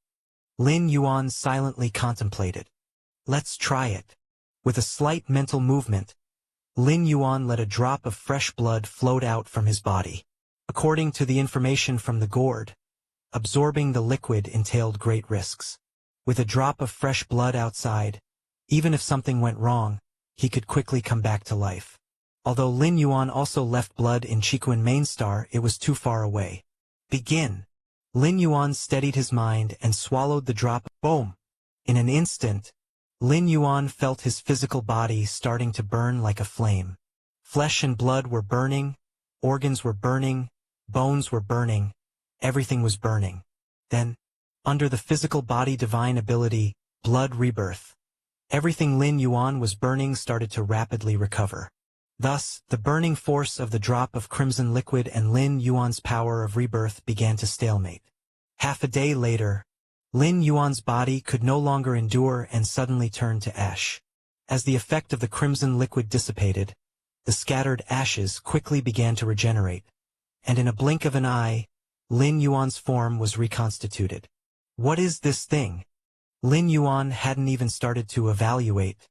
Lin Yuan silently contemplated. Let's try it. With a slight mental movement, Lin Yuan let a drop of fresh blood float out from his body. According to the information from the gourd, absorbing the liquid entailed great risks. With a drop of fresh blood outside, even if something went wrong, he could quickly come back to life. Although Lin Yuan also left blood in Chiquan Mainstar, it was too far away. Begin. Lin Yuan steadied his mind and swallowed the drop. Boom! In an instant, Lin Yuan felt his physical body starting to burn like a flame. Flesh and blood were burning, organs were burning, bones were burning, everything was burning. Then, under the physical body divine ability, blood rebirth, everything Lin Yuan was burning started to rapidly recover. Thus, the burning force of the drop of crimson liquid and Lin Yuan's power of rebirth began to stalemate. Half a day later, Lin Yuan's body could no longer endure and suddenly turned to ash. As the effect of the crimson liquid dissipated, the scattered ashes quickly began to regenerate, and in a blink of an eye, Lin Yuan's form was reconstituted. What is this thing? Lin Yuan hadn't even started to evaluate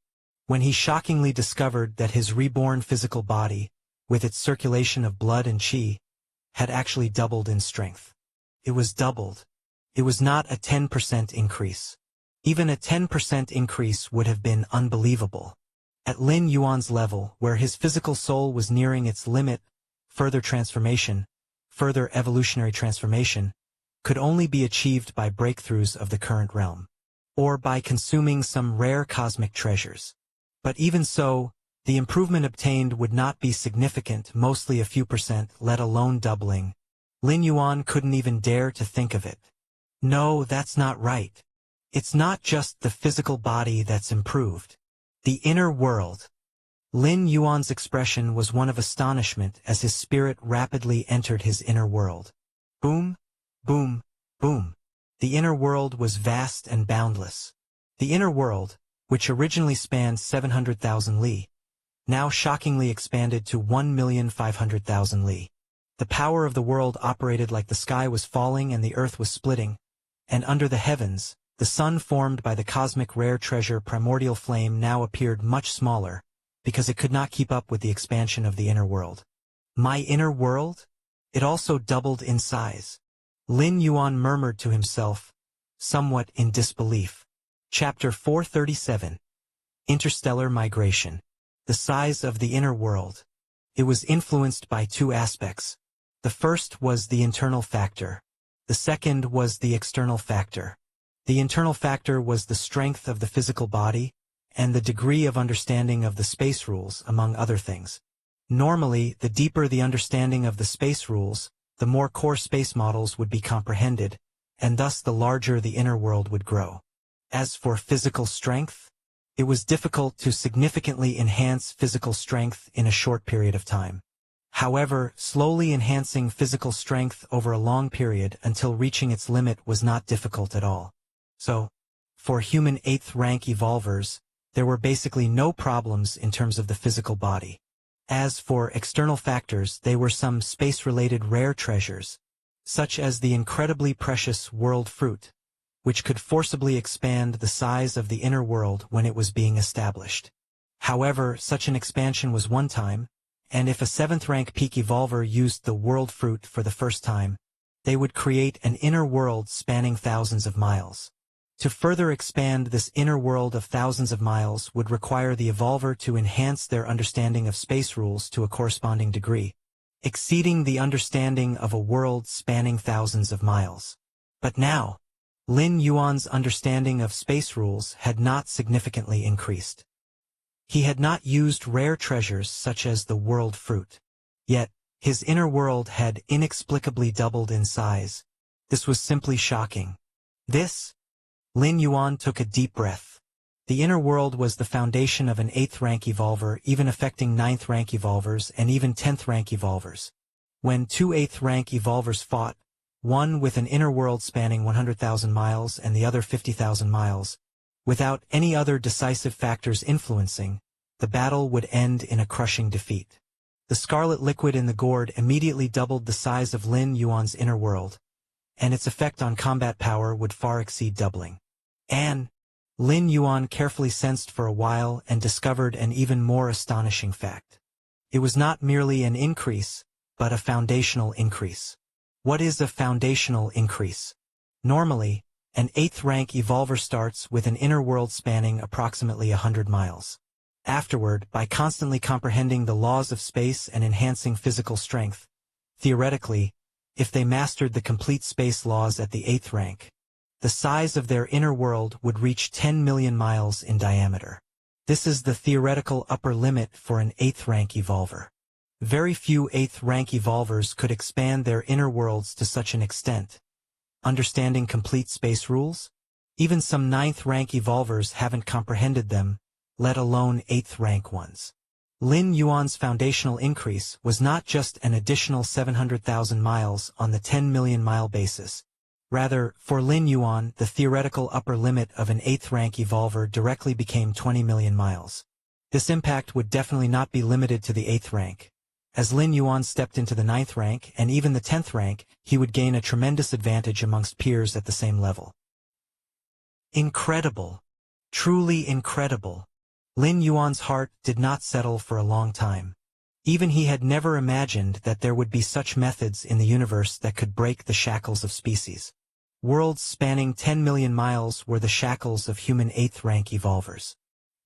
when he shockingly discovered that his reborn physical body, with its circulation of blood and qi, had actually doubled in strength. It was doubled. It was not a 10% increase. Even a 10% increase would have been unbelievable. At Lin Yuan's level, where his physical soul was nearing its limit, further evolutionary transformation, could only be achieved by breakthroughs of the current realm, or by consuming some rare cosmic treasures. But even so, the improvement obtained would not be significant, mostly a few percent, let alone doubling. Lin Yuan couldn't even dare to think of it. No, that's not right. It's not just the physical body that's improved. The inner world. Lin Yuan's expression was one of astonishment as his spirit rapidly entered his inner world. Boom, boom, boom. The inner world was vast and boundless. The inner world, which originally spanned 700,000 li, now shockingly expanded to 1,500,000 li. The power of the world operated like the sky was falling and the earth was splitting, and under the heavens, the sun formed by the cosmic rare treasure primordial flame now appeared much smaller, because it could not keep up with the expansion of the inner world. My inner world? It also doubled in size. Lin Yuan murmured to himself, somewhat in disbelief. Chapter 437. Interstellar Migration. The size of the inner world. It was influenced by two aspects. The first was the internal factor. The second was the external factor. The internal factor was the strength of the physical body, and the degree of understanding of the space rules, among other things. Normally, the deeper the understanding of the space rules, the more core space models would be comprehended, and thus the larger the inner world would grow. As for physical strength, it was difficult to significantly enhance physical strength in a short period of time. However, slowly enhancing physical strength over a long period until reaching its limit was not difficult at all. So, for human 8th rank evolvers, there were basically no problems in terms of the physical body. As for external factors, they were some space-related rare treasures, such as the incredibly precious world fruit, which could forcibly expand the size of the inner world when it was being established. However, such an expansion was one time, and if a 7th rank peak evolver used the world fruit for the first time, they would create an inner world spanning thousands of miles. To further expand this inner world of thousands of miles would require the evolver to enhance their understanding of space rules to a corresponding degree, exceeding the understanding of a world spanning thousands of miles. But now, Lin Yuan's understanding of space rules had not significantly increased. He had not used rare treasures such as the world fruit. Yet, his inner world had inexplicably doubled in size. This was simply shocking. Lin Yuan took a deep breath. The inner world was the foundation of an 8th rank evolver, even affecting 9th rank evolvers and even 10th rank evolvers. When two 8th rank evolvers fought, one with an inner world spanning 100,000 miles and the other 50,000 miles, without any other decisive factors influencing, the battle would end in a crushing defeat. The scarlet liquid in the gourd immediately doubled the size of Lin Yuan's inner world, and its effect on combat power would far exceed doubling. Lin Yuan carefully sensed for a while and discovered an even more astonishing fact. It was not merely an increase, but a foundational increase. What is a foundational increase? Normally, an 8th rank evolver starts with an inner world spanning approximately 100 miles. Afterward, by constantly comprehending the laws of space and enhancing physical strength, theoretically, if they mastered the complete space laws at the 8th rank, the size of their inner world would reach 10 million miles in diameter. This is the theoretical upper limit for an 8th rank evolver. Very few 8th rank evolvers could expand their inner worlds to such an extent. Understanding complete space rules? Even some 9th rank evolvers haven't comprehended them, let alone 8th rank ones. Lin Yuan's foundational increase was not just an additional 700,000 miles on the 10 million mile basis. Rather, for Lin Yuan, the theoretical upper limit of an 8th rank evolver directly became 20 million miles. This impact would definitely not be limited to the 8th rank. As Lin Yuan stepped into the 9th rank and even the 10th rank, he would gain a tremendous advantage amongst peers at the same level. Incredible. Truly incredible. Lin Yuan's heart did not settle for a long time. Even he had never imagined that there would be such methods in the universe that could break the shackles of species. Worlds spanning 10 million miles were the shackles of human 8th rank evolvers.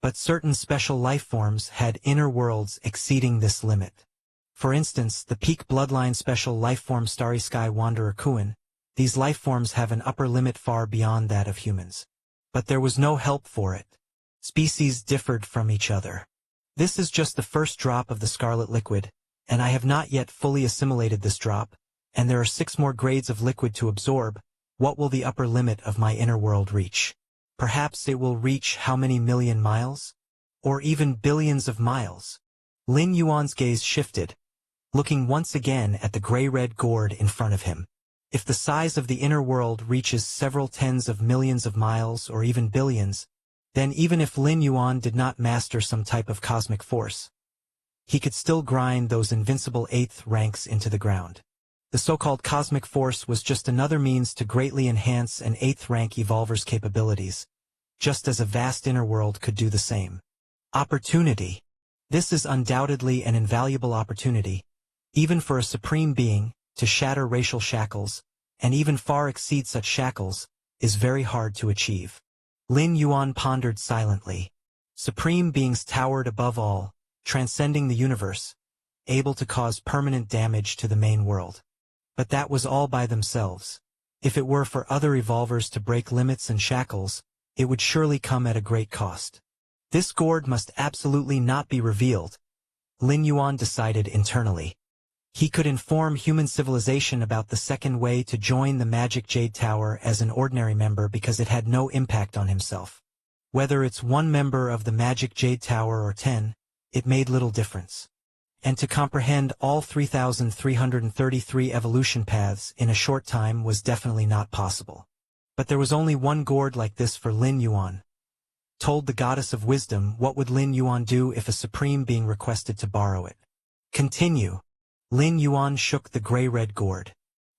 But certain special life forms had inner worlds exceeding this limit. For instance, the peak bloodline special life form Starry Sky Wanderer Kuan. These life forms have an upper limit far beyond that of humans. But there was no help for it. Species differed from each other. This is just the first drop of the scarlet liquid, and I have not yet fully assimilated this drop, and there are 6 more grades of liquid to absorb. What will the upper limit of my inner world reach? Perhaps it will reach how many million miles? Or even billions of miles? Lin Yuan's gaze shifted, looking once again at the gray-red gourd in front of him. If the size of the inner world reaches several tens of millions of miles or even billions, then even if Lin Yuan did not master some type of cosmic force, he could still grind those invincible 8th ranks into the ground. The so-called cosmic force was just another means to greatly enhance an 8th rank evolver's capabilities, just as a vast inner world could do the same. Opportunity. This is undoubtedly an invaluable opportunity, even for a supreme being, to shatter racial shackles, and even far exceed such shackles, is very hard to achieve. Lin Yuan pondered silently. Supreme beings towered above all, transcending the universe, able to cause permanent damage to the main world. But that was all by themselves. If it were for other evolvers to break limits and shackles, it would surely come at a great cost. This gourd must absolutely not be revealed, Lin Yuan decided internally. He could inform human civilization about the second way to join the Magic Jade Tower as an ordinary member because it had no impact on himself. Whether it's one member of the Magic Jade Tower or 10, it made little difference. And to comprehend all 3,333 evolution paths in a short time was definitely not possible. But there was only one gourd like this for Lin Yuan. Told the goddess of wisdom, what would Lin Yuan do if a supreme being requested to borrow it? Continue. Lin Yuan shook the gray-red gourd.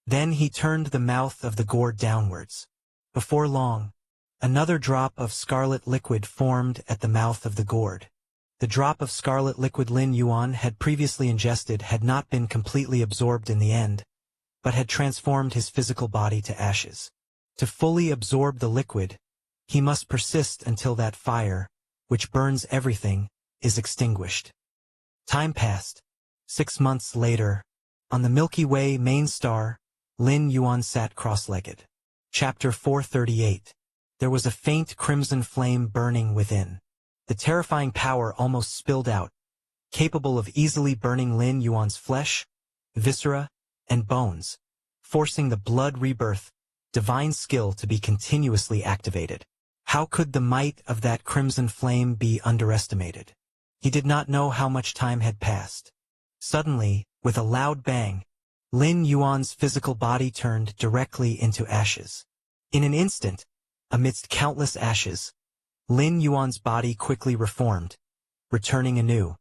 Then he turned the mouth of the gourd downwards. Before long, another drop of scarlet liquid formed at the mouth of the gourd. The drop of scarlet liquid Lin Yuan had previously ingested had not been completely absorbed in the end, but had transformed his physical body to ashes. To fully absorb the liquid, he must persist until that fire, which burns everything, is extinguished. Time passed. 6 months later, on the Milky Way main star, Lin Yuan sat cross-legged. Chapter 438. There was a faint crimson flame burning within. The terrifying power almost spilled out, capable of easily burning Lin Yuan's flesh, viscera, and bones, forcing the blood rebirth, divine skill to be continuously activated. How could the might of that crimson flame be underestimated? He did not know how much time had passed. Suddenly, with a loud bang, Lin Yuan's physical body turned directly into ashes. In an instant, amidst countless ashes, Lin Yuan's body quickly reformed, returning anew.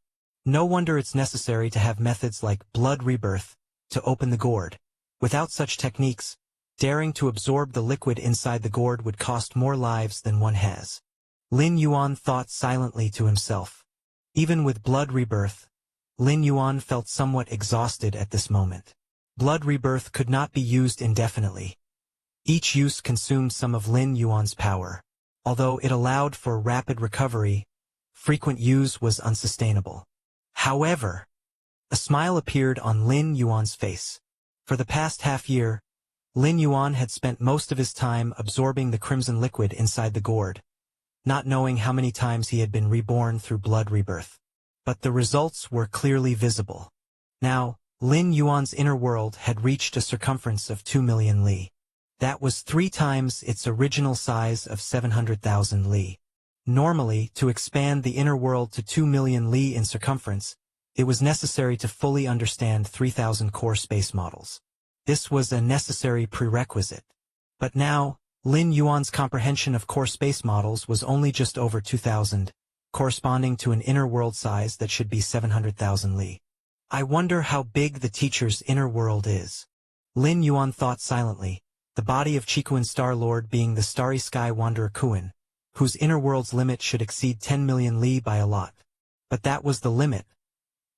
No wonder it's necessary to have methods like blood rebirth to open the gourd. Without such techniques, daring to absorb the liquid inside the gourd would cost more lives than one has. Lin Yuan thought silently to himself. Even with blood rebirth, Lin Yuan felt somewhat exhausted at this moment. Blood rebirth could not be used indefinitely. Each use consumed some of Lin Yuan's power. Although it allowed for rapid recovery, frequent use was unsustainable. However, a smile appeared on Lin Yuan's face. For the past half-year, Lin Yuan had spent most of his time absorbing the crimson liquid inside the gourd, not knowing how many times he had been reborn through blood rebirth. But the results were clearly visible. Now, Lin Yuan's inner world had reached a circumference of 2 million li. That was 3 times its original size of 700,000 li. Normally, to expand the inner world to 2 million li in circumference, it was necessary to fully understand 3,000 core space models. This was a necessary prerequisite. But now, Lin Yuan's comprehension of core space models was only just over 2,000, corresponding to an inner world size that should be 700,000 li. I wonder how big the teacher's inner world is. Lin Yuan thought silently, the body of Chikuan Star Lord being the Starry Sky Wanderer Kuan, whose inner world's limit should exceed 10 million li by a lot. But that was the limit.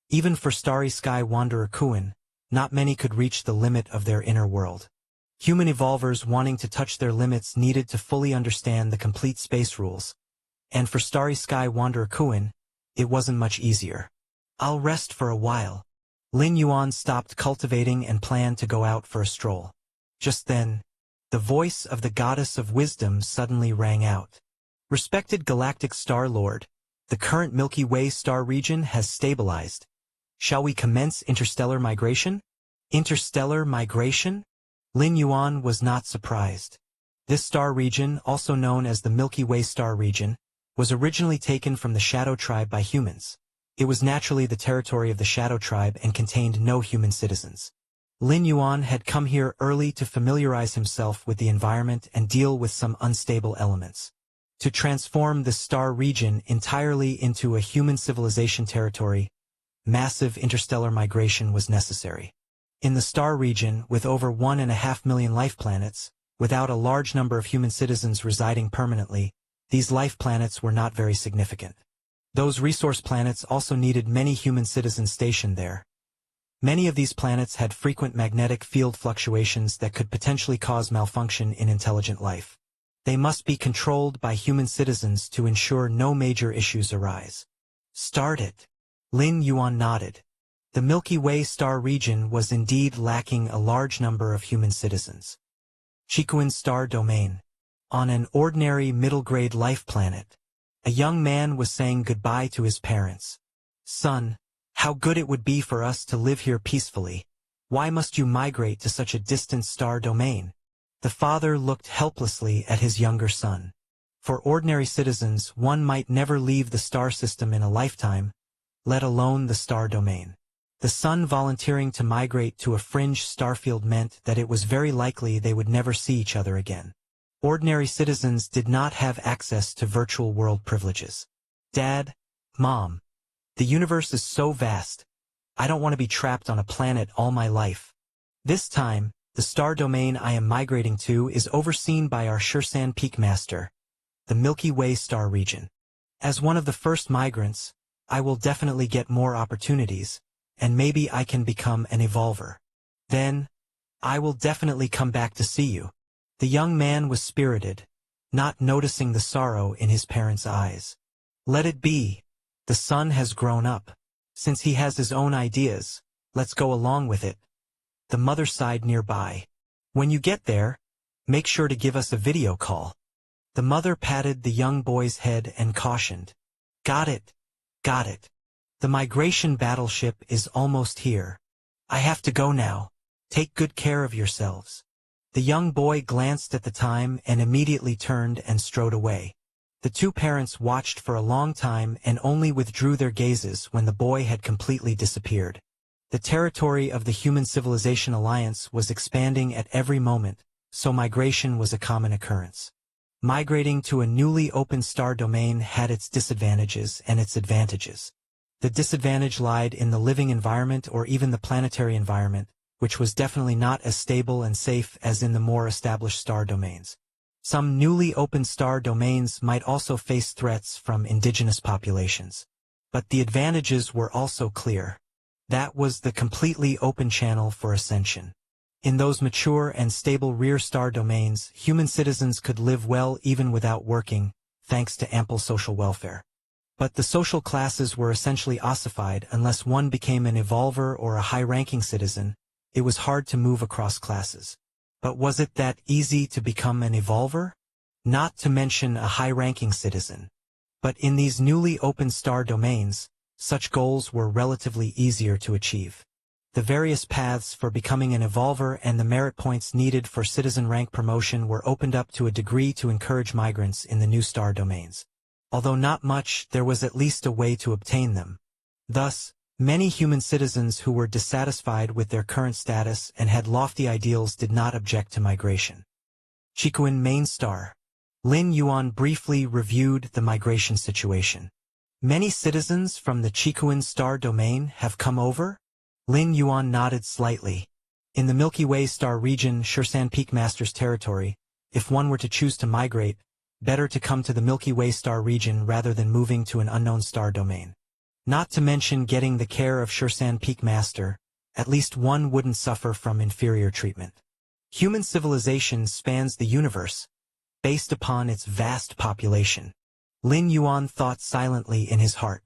Even for Starry Sky Wanderer Kuan, not many could reach the limit of their inner world. Human evolvers wanting to touch their limits needed to fully understand the complete space rules. And for Starry Sky Wanderer Kuan, it wasn't much easier. I'll rest for a while. Lin Yuan stopped cultivating and planned to go out for a stroll. Just then, the voice of the goddess of wisdom suddenly rang out. Respected Galactic Star Lord, the current Milky Way star region has stabilized. Shall we commence interstellar migration? Interstellar migration? Lin Yuan was not surprised. This star region, also known as the Milky Way star region, was originally taken from the Shadow Tribe by humans. It was naturally the territory of the Shadow Tribe and contained no human citizens. Lin Yuan had come here early to familiarize himself with the environment and deal with some unstable elements. To transform the star region entirely into a human civilization territory, massive interstellar migration was necessary. In the star region, with over 1.5 million life planets, without a large number of human citizens residing permanently, these life planets were not very significant. Those resource planets also needed many human citizens stationed there. Many of these planets had frequent magnetic field fluctuations that could potentially cause malfunction in intelligent life. They must be controlled by human citizens to ensure no major issues arise. Start it. Lin Yuan nodded. The Milky Way star region was indeed lacking a large number of human citizens. Chikuan star domain. On an ordinary middle-grade life planet, a young man was saying goodbye to his parents. Son, how good it would be for us to live here peacefully. Why must you migrate to such a distant star domain? The father looked helplessly at his younger son. For ordinary citizens, one might never leave the star system in a lifetime, let alone the star domain. The son volunteering to migrate to a fringe starfield meant that it was very likely they would never see each other again. Ordinary citizens did not have access to virtual world privileges. Dad, Mom, the universe is so vast. I don't want to be trapped on a planet all my life. This time, the star domain I am migrating to is overseen by our Shursan Peak Master, the Milky Way star region. As one of the first migrants, I will definitely get more opportunities, and maybe I can become an evolver. Then, I will definitely come back to see you. The young man was spirited, not noticing the sorrow in his parents' eyes. Let it be. The son has grown up. Since he has his own ideas, let's go along with it. The mother sighed nearby. When you get there, make sure to give us a video call. The mother patted the young boy's head and cautioned. Got it. Got it. The migration battleship is almost here. I have to go now. Take good care of yourselves. The young boy glanced at the time and immediately turned and strode away. The two parents watched for a long time and only withdrew their gazes when the boy had completely disappeared. The territory of the Human Civilization Alliance was expanding at every moment, so migration was a common occurrence. Migrating to a newly opened star domain had its disadvantages and its advantages. The disadvantage lied in the living environment or even the planetary environment, which was definitely not as stable and safe as in the more established star domains. Some newly opened star domains might also face threats from indigenous populations. But the advantages were also clear. That was the completely open channel for ascension. In those mature and stable rear star domains, human citizens could live well even without working, thanks to ample social welfare. But the social classes were essentially ossified unless one became an evolver or a high-ranking citizen. It was hard to move across classes. But was it that easy to become an evolver? Not to mention a high-ranking citizen. But in these newly opened star domains, such goals were relatively easier to achieve. The various paths for becoming an evolver and the merit points needed for citizen rank promotion were opened up to a degree to encourage migrants in the new star domains. Although not much, there was at least a way to obtain them. Thus, many human citizens who were dissatisfied with their current status and had lofty ideals did not object to migration. Chikuan main star. Lin Yuan briefly reviewed the migration situation. Many citizens from the Chikuan star domain have come over? Lin Yuan nodded slightly. In the Milky Way star region, Shursan Peak Master's territory, if one were to choose to migrate, better to come to the Milky Way star region rather than moving to an unknown star domain. Not to mention getting the care of Shursan Peak Master, at least one wouldn't suffer from inferior treatment. Human civilization spans the universe, based upon its vast population. Lin Yuan thought silently in his heart.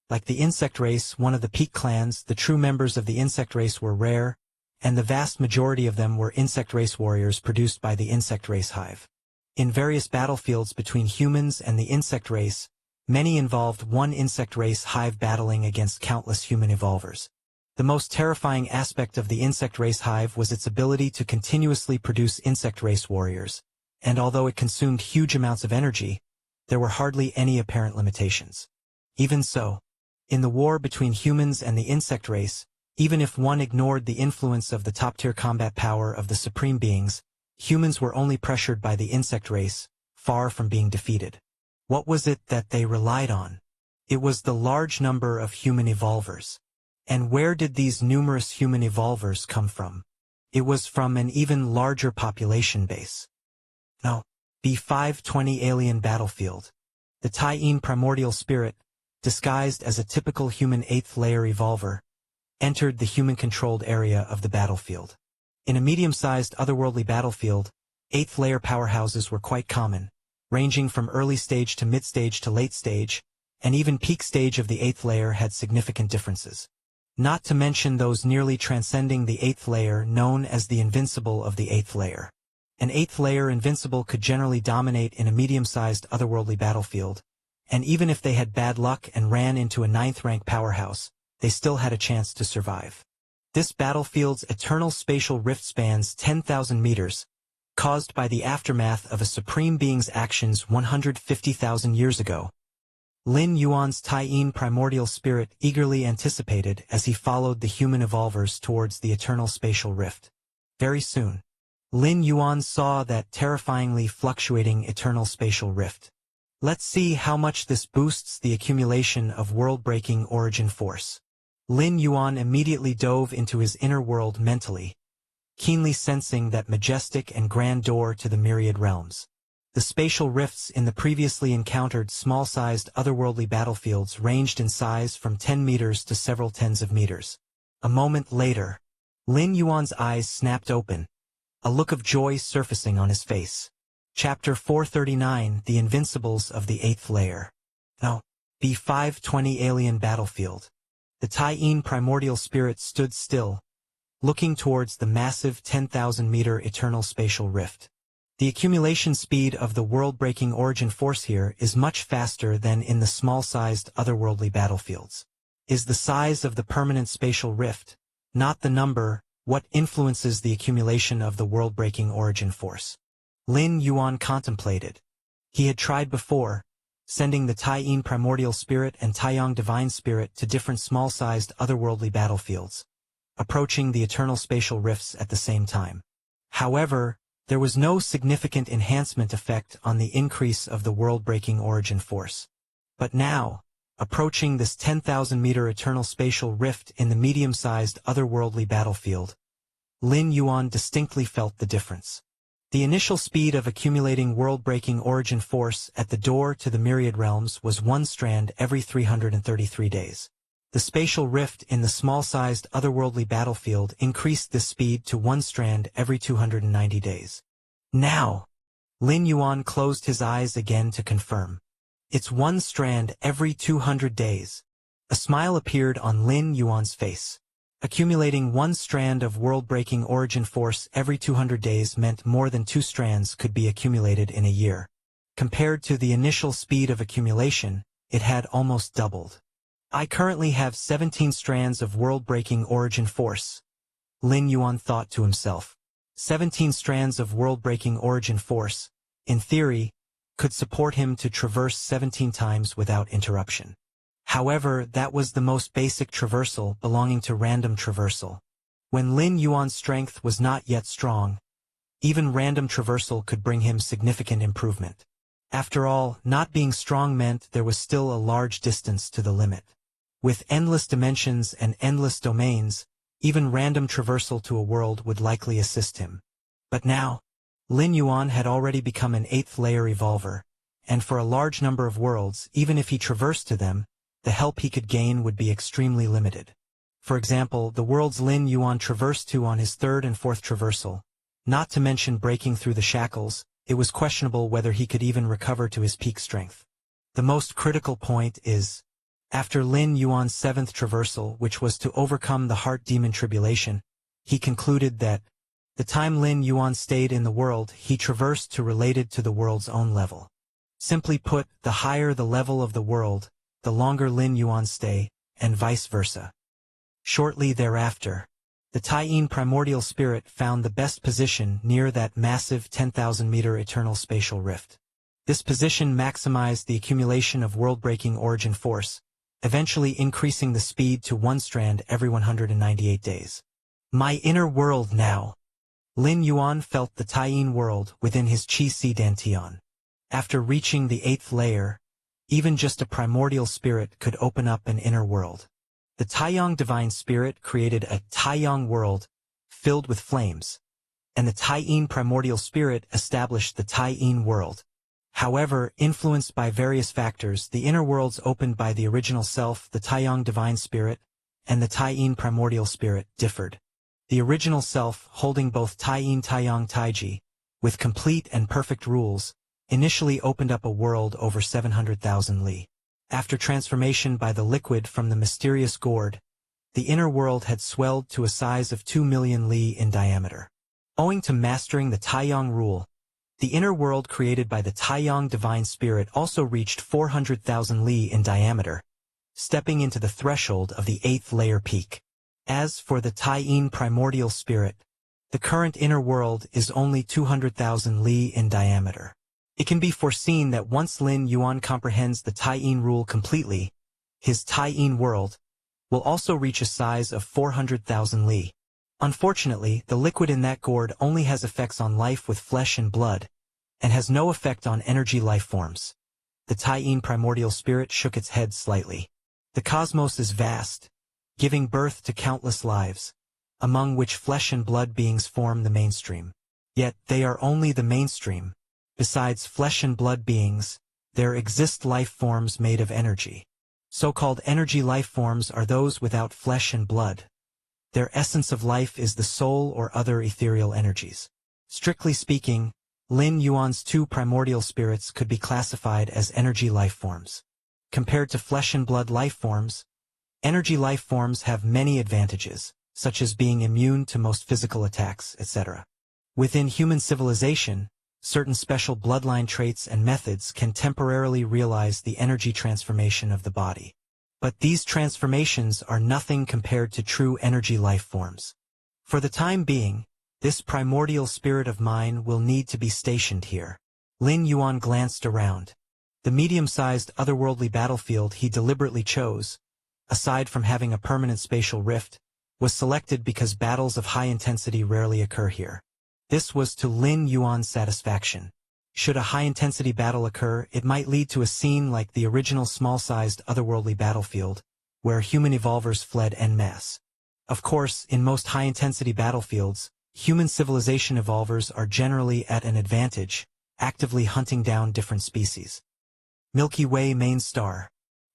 Like the insect race, one of the peak clans, the true members of the insect race were rare, and the vast majority of them were insect race warriors produced by the insect race hive. In various battlefields between humans and the insect race, many involved one insect race hive battling against countless human evolvers. The most terrifying aspect of the insect race hive was its ability to continuously produce insect race warriors, and although it consumed huge amounts of energy, there were hardly any apparent limitations. Even so, in the war between humans and the insect race, even if one ignored the influence of the top-tier combat power of the supreme beings, humans were only pressured by the insect race, far from being defeated. What was it that they relied on? It was the large number of human evolvers. And where did these numerous human evolvers come from? It was from an even larger population base. No. B520 Alien Battlefield. The Tyene primordial spirit, disguised as a typical human 8th layer evolver, entered the human-controlled area of the battlefield. In a medium-sized otherworldly battlefield, 8th layer powerhouses were quite common, ranging from early stage to mid-stage to late stage, and even peak stage of the 8th layer had significant differences. Not to mention those nearly transcending the 8th layer known as the Invincible of the 8th layer. An 8th layer Invincible could generally dominate in a medium-sized otherworldly battlefield, and even if they had bad luck and ran into a 9th rank powerhouse, they still had a chance to survive. This battlefield's eternal spatial rift spans 10,000 meters, caused by the aftermath of a supreme being's actions 150,000 years ago. Lin Yuan's Tyene primordial spirit eagerly anticipated as he followed the human evolvers towards the eternal spatial rift. Very soon, Lin Yuan saw that terrifyingly fluctuating eternal spatial rift. Let's see how much this boosts the accumulation of world-breaking origin force. Lin Yuan immediately dove into his inner world mentally, keenly sensing that majestic and grand door to the myriad realms. The spatial rifts in the previously encountered small-sized otherworldly battlefields ranged in size from 10 meters to several tens of meters. A moment later, Lin Yuan's eyes snapped open, a look of joy surfacing on his face. Chapter 439, The Invincibles of the 8th Layer. No. B520 Alien Battlefield. The Tyene primordial spirit stood still, looking towards the massive 10,000-meter eternal spatial rift. The accumulation speed of the world-breaking origin force here is much faster than in the small-sized otherworldly battlefields. Is the size of the permanent spatial rift, not the number, what influences the accumulation of the world-breaking origin force? Lin Yuan contemplated. He had tried before, sending the Tyene primordial spirit and Taiyang divine spirit to different small-sized otherworldly battlefields, approaching the eternal spatial rifts at the same time. However, there was no significant enhancement effect on the increase of the world-breaking origin force. But now, approaching this 10,000-meter eternal spatial rift in the medium-sized otherworldly battlefield, Lin Yuan distinctly felt the difference. The initial speed of accumulating world-breaking origin force at the door to the myriad realms was 1 strand every 333 days. The spatial rift in the small-sized otherworldly battlefield increased this speed to 1 strand every 290 days. Now, Lin Yuan closed his eyes again to confirm. It's 1 strand every 200 days. A smile appeared on Lin Yuan's face. Accumulating 1 strand of world-breaking origin force every 200 days meant more than 2 strands could be accumulated in a year. Compared to the initial speed of accumulation, it had almost doubled. I currently have 17 strands of world-breaking origin force, Lin Yuan thought to himself. 17 strands of world-breaking origin force, in theory, could support him to traverse 17 times without interruption. However, that was the most basic traversal belonging to random traversal. When Lin Yuan's strength was not yet strong, even random traversal could bring him significant improvement. After all, not being strong meant there was still a large distance to the limit. With endless dimensions and endless domains, even random traversal to a world would likely assist him. But now, Lin Yuan had already become an 8th layer evolver, and for a large number of worlds, even if he traversed to them, the help he could gain would be extremely limited. For example, the worlds Lin Yuan traversed to on his third and fourth traversal, not to mention breaking through the shackles, it was questionable whether he could even recover to his peak strength. The most critical point is, after Lin Yuan's seventh traversal, which was to overcome the heart demon tribulation, he concluded that, the time Lin Yuan stayed in the world, he traversed to related to the world's own level. Simply put, the higher the level of the world, the longer Lin Yuan's stay, and vice versa. Shortly thereafter, the Taiyin primordial spirit found the best position near that massive 10,000-meter eternal spatial rift. This position maximized the accumulation of world-breaking origin force, eventually increasing the speed to 1 strand every 198 days. My inner world now. Lin Yuan felt the Taiyin world within his Qi Si Dantian. After reaching the 8th layer, even just a primordial spirit could open up an inner world. The Taiyang divine spirit created a Taiyang world filled with flames, and the Taiyin primordial spirit established the Taiyin world. However, influenced by various factors, the inner worlds opened by the original self, the Taiyang divine spirit, and the Taiyin primordial spirit differed. The original self, holding both Taiyin Taiyang Taiji, with complete and perfect rules, initially opened up a world over 700,000 li. After transformation by the liquid from the mysterious gourd, the inner world had swelled to a size of 2 million li in diameter. Owing to mastering the Taiyang rule, the inner world created by the Taiyang divine spirit also reached 400,000 li in diameter, stepping into the threshold of the 8th layer peak. As for the Taiyin primordial spirit, the current inner world is only 200,000 li in diameter. It can be foreseen that once Lin Yuan comprehends the Taiyin rule completely, his Taiyin world will also reach a size of 400,000 li. Unfortunately, the liquid in that gourd only has effects on life with flesh and blood, and has no effect on energy life forms. The Taiyin primordial spirit shook its head slightly. The cosmos is vast, giving birth to countless lives, among which flesh and blood beings form the mainstream. Yet they are only the mainstream. Besides flesh and blood beings, there exist life forms made of energy. So-called energy life forms are those without flesh and blood. Their essence of life is the soul or other ethereal energies. Strictly speaking, Lin Yuan's 2 primordial spirits could be classified as energy life forms. Compared to flesh and blood life forms, energy life forms have many advantages, such as being immune to most physical attacks, etc. Within human civilization, certain special bloodline traits and methods can temporarily realize the energy transformation of the body. But these transformations are nothing compared to true energy life forms. For the time being, this primordial spirit of mine will need to be stationed here. Lin Yuan glanced around. The medium-sized otherworldly battlefield he deliberately chose, aside from having a permanent spatial rift, was selected because battles of high intensity rarely occur here. This was to Lin Yuan's satisfaction. Should a high-intensity battle occur, it might lead to a scene like the original small-sized otherworldly battlefield, where human evolvers fled en masse. Of course, in most high-intensity battlefields, human civilization evolvers are generally at an advantage, actively hunting down different species. Milky Way main star.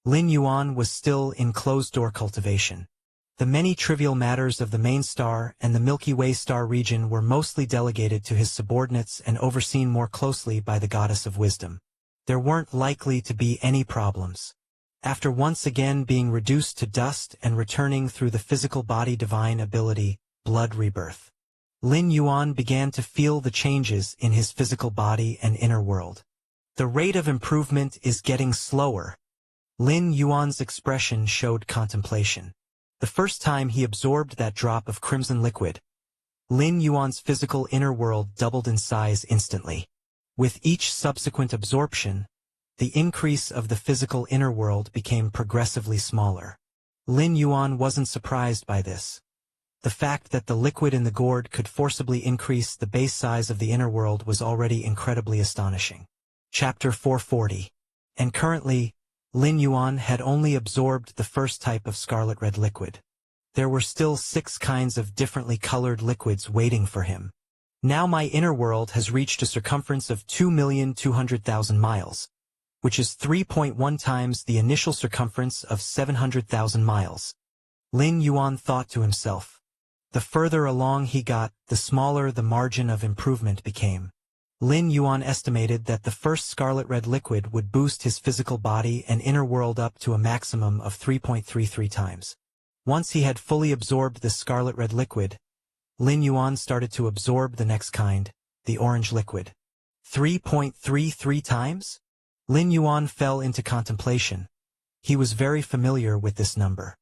Lin Yuan was still in closed-door cultivation. The many trivial matters of the main star and the Milky Way star region were mostly delegated to his subordinates and overseen more closely by the goddess of wisdom. There weren't likely to be any problems. After once again being reduced to dust and returning through the physical body divine ability, blood rebirth, Lin Yuan began to feel the changes in his physical body and inner world. The rate of improvement is getting slower. Lin Yuan's expression showed contemplation. The first time he absorbed that drop of crimson liquid, Lin Yuan's physical inner world doubled in size instantly. With each subsequent absorption, the increase of the physical inner world became progressively smaller. Lin Yuan wasn't surprised by this. The fact that the liquid in the gourd could forcibly increase the base size of the inner world was already incredibly astonishing. Chapter 440. And currently, Lin Yuan had only absorbed the first type of scarlet-red liquid. There were still 6 kinds of differently colored liquids waiting for him. Now my inner world has reached a circumference of 2,200,000 miles, which is 3.1 times the initial circumference of 700,000 miles. Lin Yuan thought to himself. The further along he got, the smaller the margin of improvement became. Lin Yuan estimated that the first scarlet red liquid would boost his physical body and inner world up to a maximum of 3.33 times. Once he had fully absorbed the scarlet red liquid, Lin Yuan started to absorb the next kind, the orange liquid. 3.33 times? Lin Yuan fell into contemplation. He was very familiar with this number.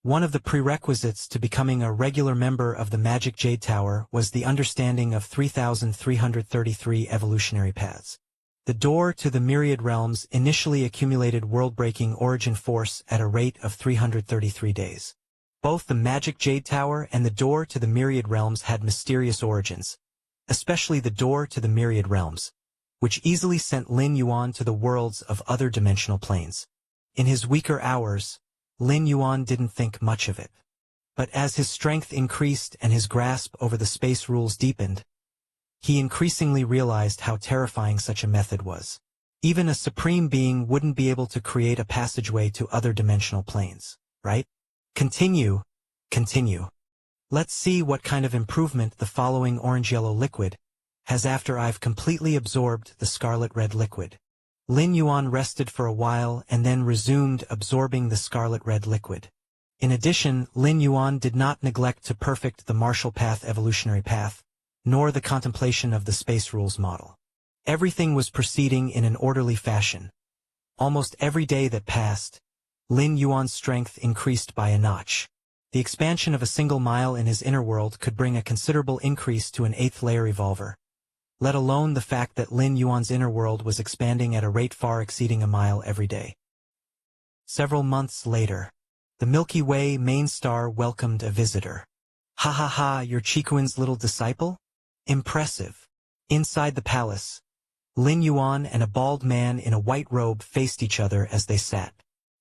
One of the prerequisites to becoming a regular member of the Magic Jade Tower was the understanding of 3,333 evolutionary paths. The door to the myriad realms initially accumulated world-breaking origin force at a rate of 333 days. Both the Magic Jade Tower and the door to the myriad realms had mysterious origins, especially the door to the myriad realms, which easily sent Lin Yuan to the worlds of other dimensional planes. In his weaker hours, Lin Yuan didn't think much of it. But as his strength increased and his grasp over the space rules deepened, he increasingly realized how terrifying such a method was. Even a supreme being wouldn't be able to create a passageway to other dimensional planes, right? Continue. Let's see what kind of improvement the following orange-yellow liquid has after I've completely absorbed the scarlet-red liquid. Lin Yuan rested for a while and then resumed absorbing the scarlet-red liquid. In addition, Lin Yuan did not neglect to perfect the Marshall Path evolutionary path, nor the contemplation of the space rules model. Everything was proceeding in an orderly fashion. Almost every day that passed, Lin Yuan's strength increased by a notch. The expansion of a single mile in his inner world could bring a considerable increase to an 8th layer evolver, let alone the fact that Lin Yuan's inner world was expanding at a rate far exceeding a mile every day. Several months later, the Milky Way main star welcomed a visitor. Ha ha ha, you're Chikuin's little disciple? Impressive. Inside the palace, Lin Yuan and a bald man in a white robe faced each other as they sat.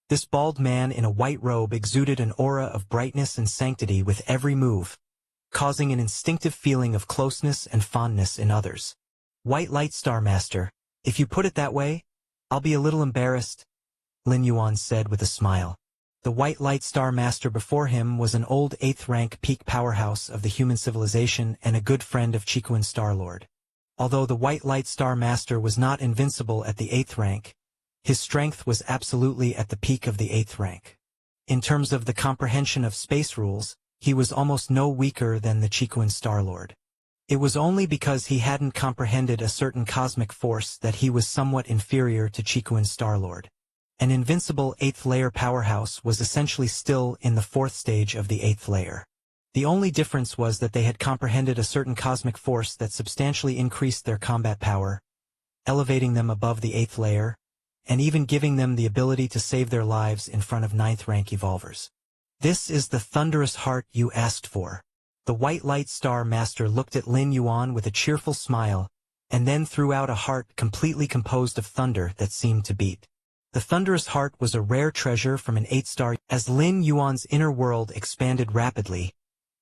This bald man in a white robe exuded an aura of brightness and sanctity with every move, causing an instinctive feeling of closeness and fondness in others. White Light Star Master, if you put it that way, I'll be a little embarrassed, Lin Yuan said with a smile. The White Light Star Master before him was an old 8th rank peak powerhouse of the human civilization and a good friend of Chikuin Starlord. Although the White Light Star Master was not invincible at the 8th rank, his strength was absolutely at the peak of the 8th rank. In terms of the comprehension of space rules, he was almost no weaker than the Chikuin Starlord. It was only because he hadn't comprehended a certain cosmic force that he was somewhat inferior to Chikuin Starlord. An invincible 8th layer powerhouse was essentially still in the 4th stage of the 8th layer. The only difference was that they had comprehended a certain cosmic force that substantially increased their combat power, elevating them above the 8th layer, and even giving them the ability to save their lives in front of 9th rank evolvers. This is the thunderous heart you asked for. The White Light Star Master looked at Lin Yuan with a cheerful smile, and then threw out a heart completely composed of thunder that seemed to beat. The thunderous heart was a rare treasure from an 8-star. As Lin Yuan's inner world expanded rapidly,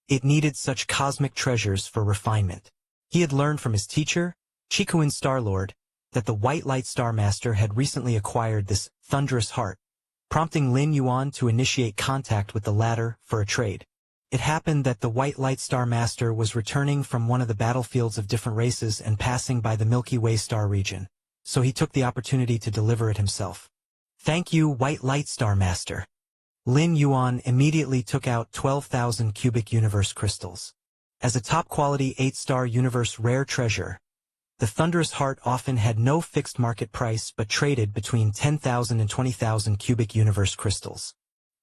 it needed such cosmic treasures for refinement. He had learned from his teacher, Chikuin Starlord, that the White Light Star Master had recently acquired this thunderous heart, prompting Lin Yuan to initiate contact with the latter for a trade. It happened that the White Light Star Master was returning from one of the battlefields of different races and passing by the Milky Way star region, so he took the opportunity to deliver it himself. Thank you, White Light Star Master. Lin Yuan immediately took out 12,000 cubic universe crystals. As a top-quality 8-star universe rare treasure, the thunderous heart often had no fixed market price but traded between 10,000 and 20,000 cubic universe crystals.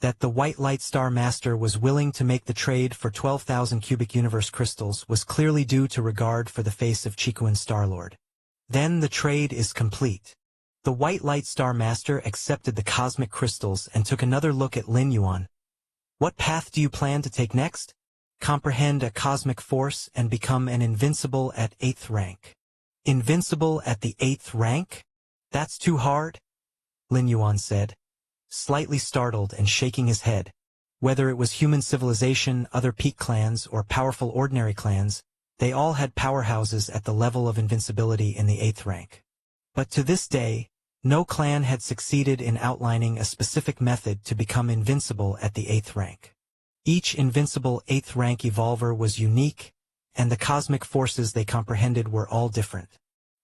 That the White Light Star Master was willing to make the trade for 12,000 cubic universe crystals was clearly due to regard for the face of Chikuin Starlord. Then the trade is complete. The White Light Star Master accepted the cosmic crystals and took another look at Lin Yuan. What path do you plan to take next? Comprehend a cosmic force and become an invincible at 8th rank. Invincible at the 8th rank? That's too hard, Lin Yuan said, slightly startled and shaking his head. Whether it was human civilization, other peak clans, or powerful ordinary clans, they all had powerhouses at the level of invincibility in the 8th rank. But to this day, No clan had succeeded in outlining a specific method to become invincible at the 8th rank. Each invincible 8th rank evolver was unique, and the cosmic forces they comprehended were all different.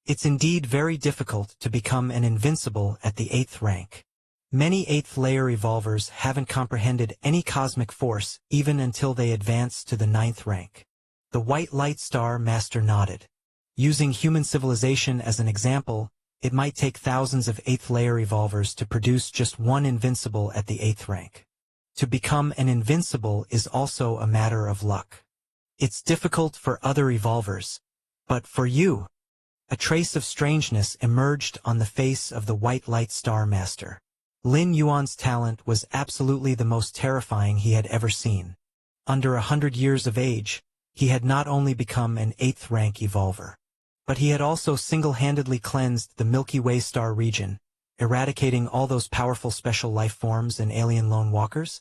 It's indeed very difficult to become an invincible at the 8th rank. Many 8th layer evolvers haven't comprehended any cosmic force even until they advance to the 9th rank. The White Light Star Master nodded. Using human civilization as an example, it might take thousands of 8th layer evolvers to produce just one invincible at the 8th rank. To become an invincible is also a matter of luck. It's difficult for other evolvers, but for you, a trace of strangeness emerged on the face of the White Light Star Master. Lin Yuan's talent was absolutely the most terrifying he had ever seen. Under 100 years of age, he had not only become an 8th rank evolver, but he had also single-handedly cleansed the Milky Way star region, eradicating all those powerful special life forms and alien lone walkers.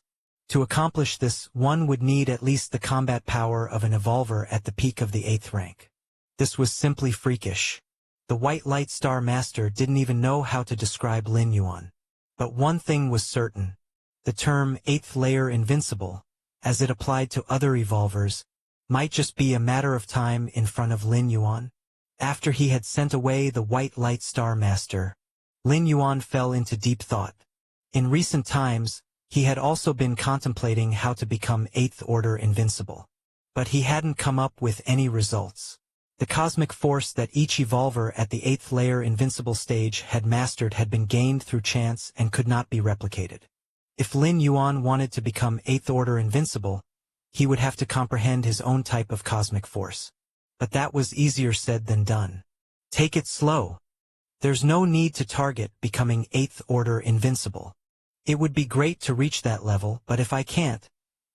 To accomplish this, one would need at least the combat power of an evolver at the peak of the 8th rank. This was simply freakish. The White Light Star Master didn't even know how to describe Lin Yuan. But one thing was certain. The term 8th layer invincible, as it applied to other evolvers, might just be a matter of time in front of Lin Yuan. After he had sent away the White Light Star Master, Lin Yuan fell into deep thought. In recent times, he had also been contemplating how to become 8th Order invincible. But he hadn't come up with any results. The cosmic force that each evolver at the 8th layer invincible stage had mastered had been gained through chance and could not be replicated. If Lin Yuan wanted to become 8th Order invincible, he would have to comprehend his own type of cosmic force. But that was easier said than done. Take it slow. There's no need to target becoming 8th Order invincible. It would be great to reach that level, but if I can't,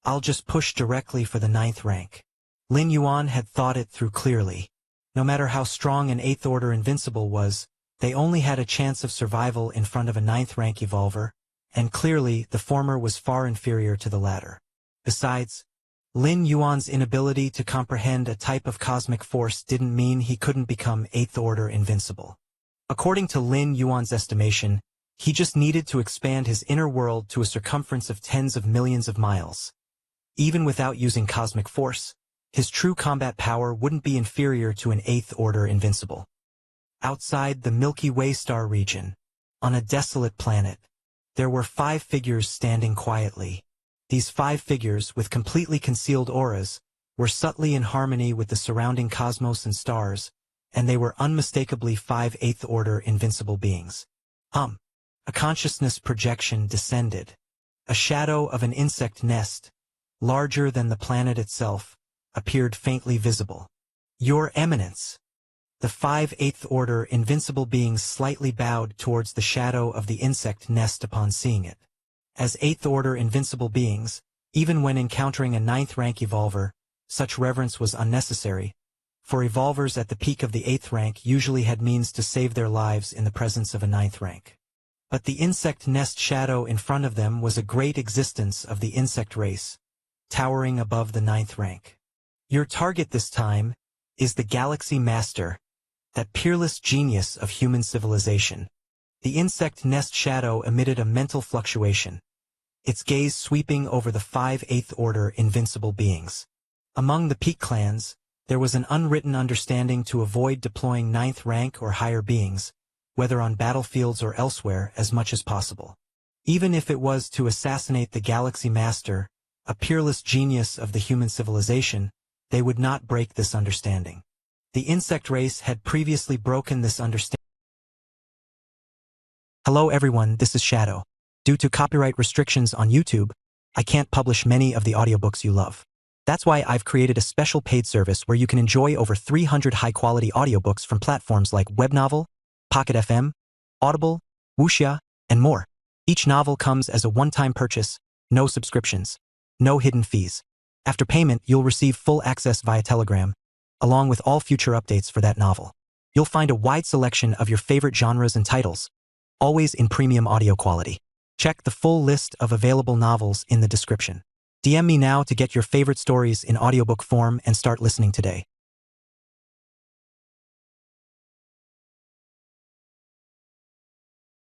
I'll just push directly for the 9th rank. Lin Yuan had thought it through clearly. No matter how strong an 8th Order invincible was, they only had a chance of survival in front of a 9th rank evolver, and clearly the former was far inferior to the latter. Besides, Lin Yuan's inability to comprehend a type of cosmic force didn't mean he couldn't become 8th Order invincible. According to Lin Yuan's estimation, he just needed to expand his inner world to a circumference of tens of millions of miles. Even without using cosmic force, his true combat power wouldn't be inferior to an 8th Order invincible. Outside the Milky Way star region, on a desolate planet, there were 5 figures standing quietly. These 5 figures, with completely concealed auras, were subtly in harmony with the surrounding cosmos and stars, and they were unmistakably 5 8th Order invincible beings. A consciousness projection descended. A shadow of an insect nest, larger than the planet itself, appeared faintly visible. Your Eminence! The 5 8th Order invincible beings slightly bowed towards the shadow of the insect nest upon seeing it. As 8th Order invincible beings, even when encountering a 9th rank evolver, such reverence was unnecessary, for evolvers at the peak of the 8th rank usually had means to save their lives in the presence of a 9th rank. But the insect nest shadow in front of them was a great existence of the insect race, towering above the 9th rank. Your target this time is the Galaxy Master, that peerless genius of human civilization. The insect nest shadow emitted a mental fluctuation, its gaze sweeping over the 5 8th Order invincible beings. Among the peak clans, there was an unwritten understanding to avoid deploying 9th rank or higher beings, whether on battlefields or elsewhere, as much as possible. Even if it was to assassinate the Galaxy Master, a peerless genius of the human civilization, they would not break this understanding. The insect race had previously broken this understanding. Hello everyone, this is Shadow. Due to copyright restrictions on YouTube, I can't publish many of the audiobooks you love. That's why I've created a special paid service where you can enjoy over 300 high-quality audiobooks from platforms like Webnovel, Pocket FM, Audible, Wuxia, and more. Each novel comes as a one-time purchase, no subscriptions, no hidden fees. After payment, you'll receive full access via Telegram, along with all future updates for that novel. You'll find a wide selection of your favorite genres and titles, always in premium audio quality. Check the full list of available novels in the description. DM me now to get your favorite stories in audiobook form and start listening today.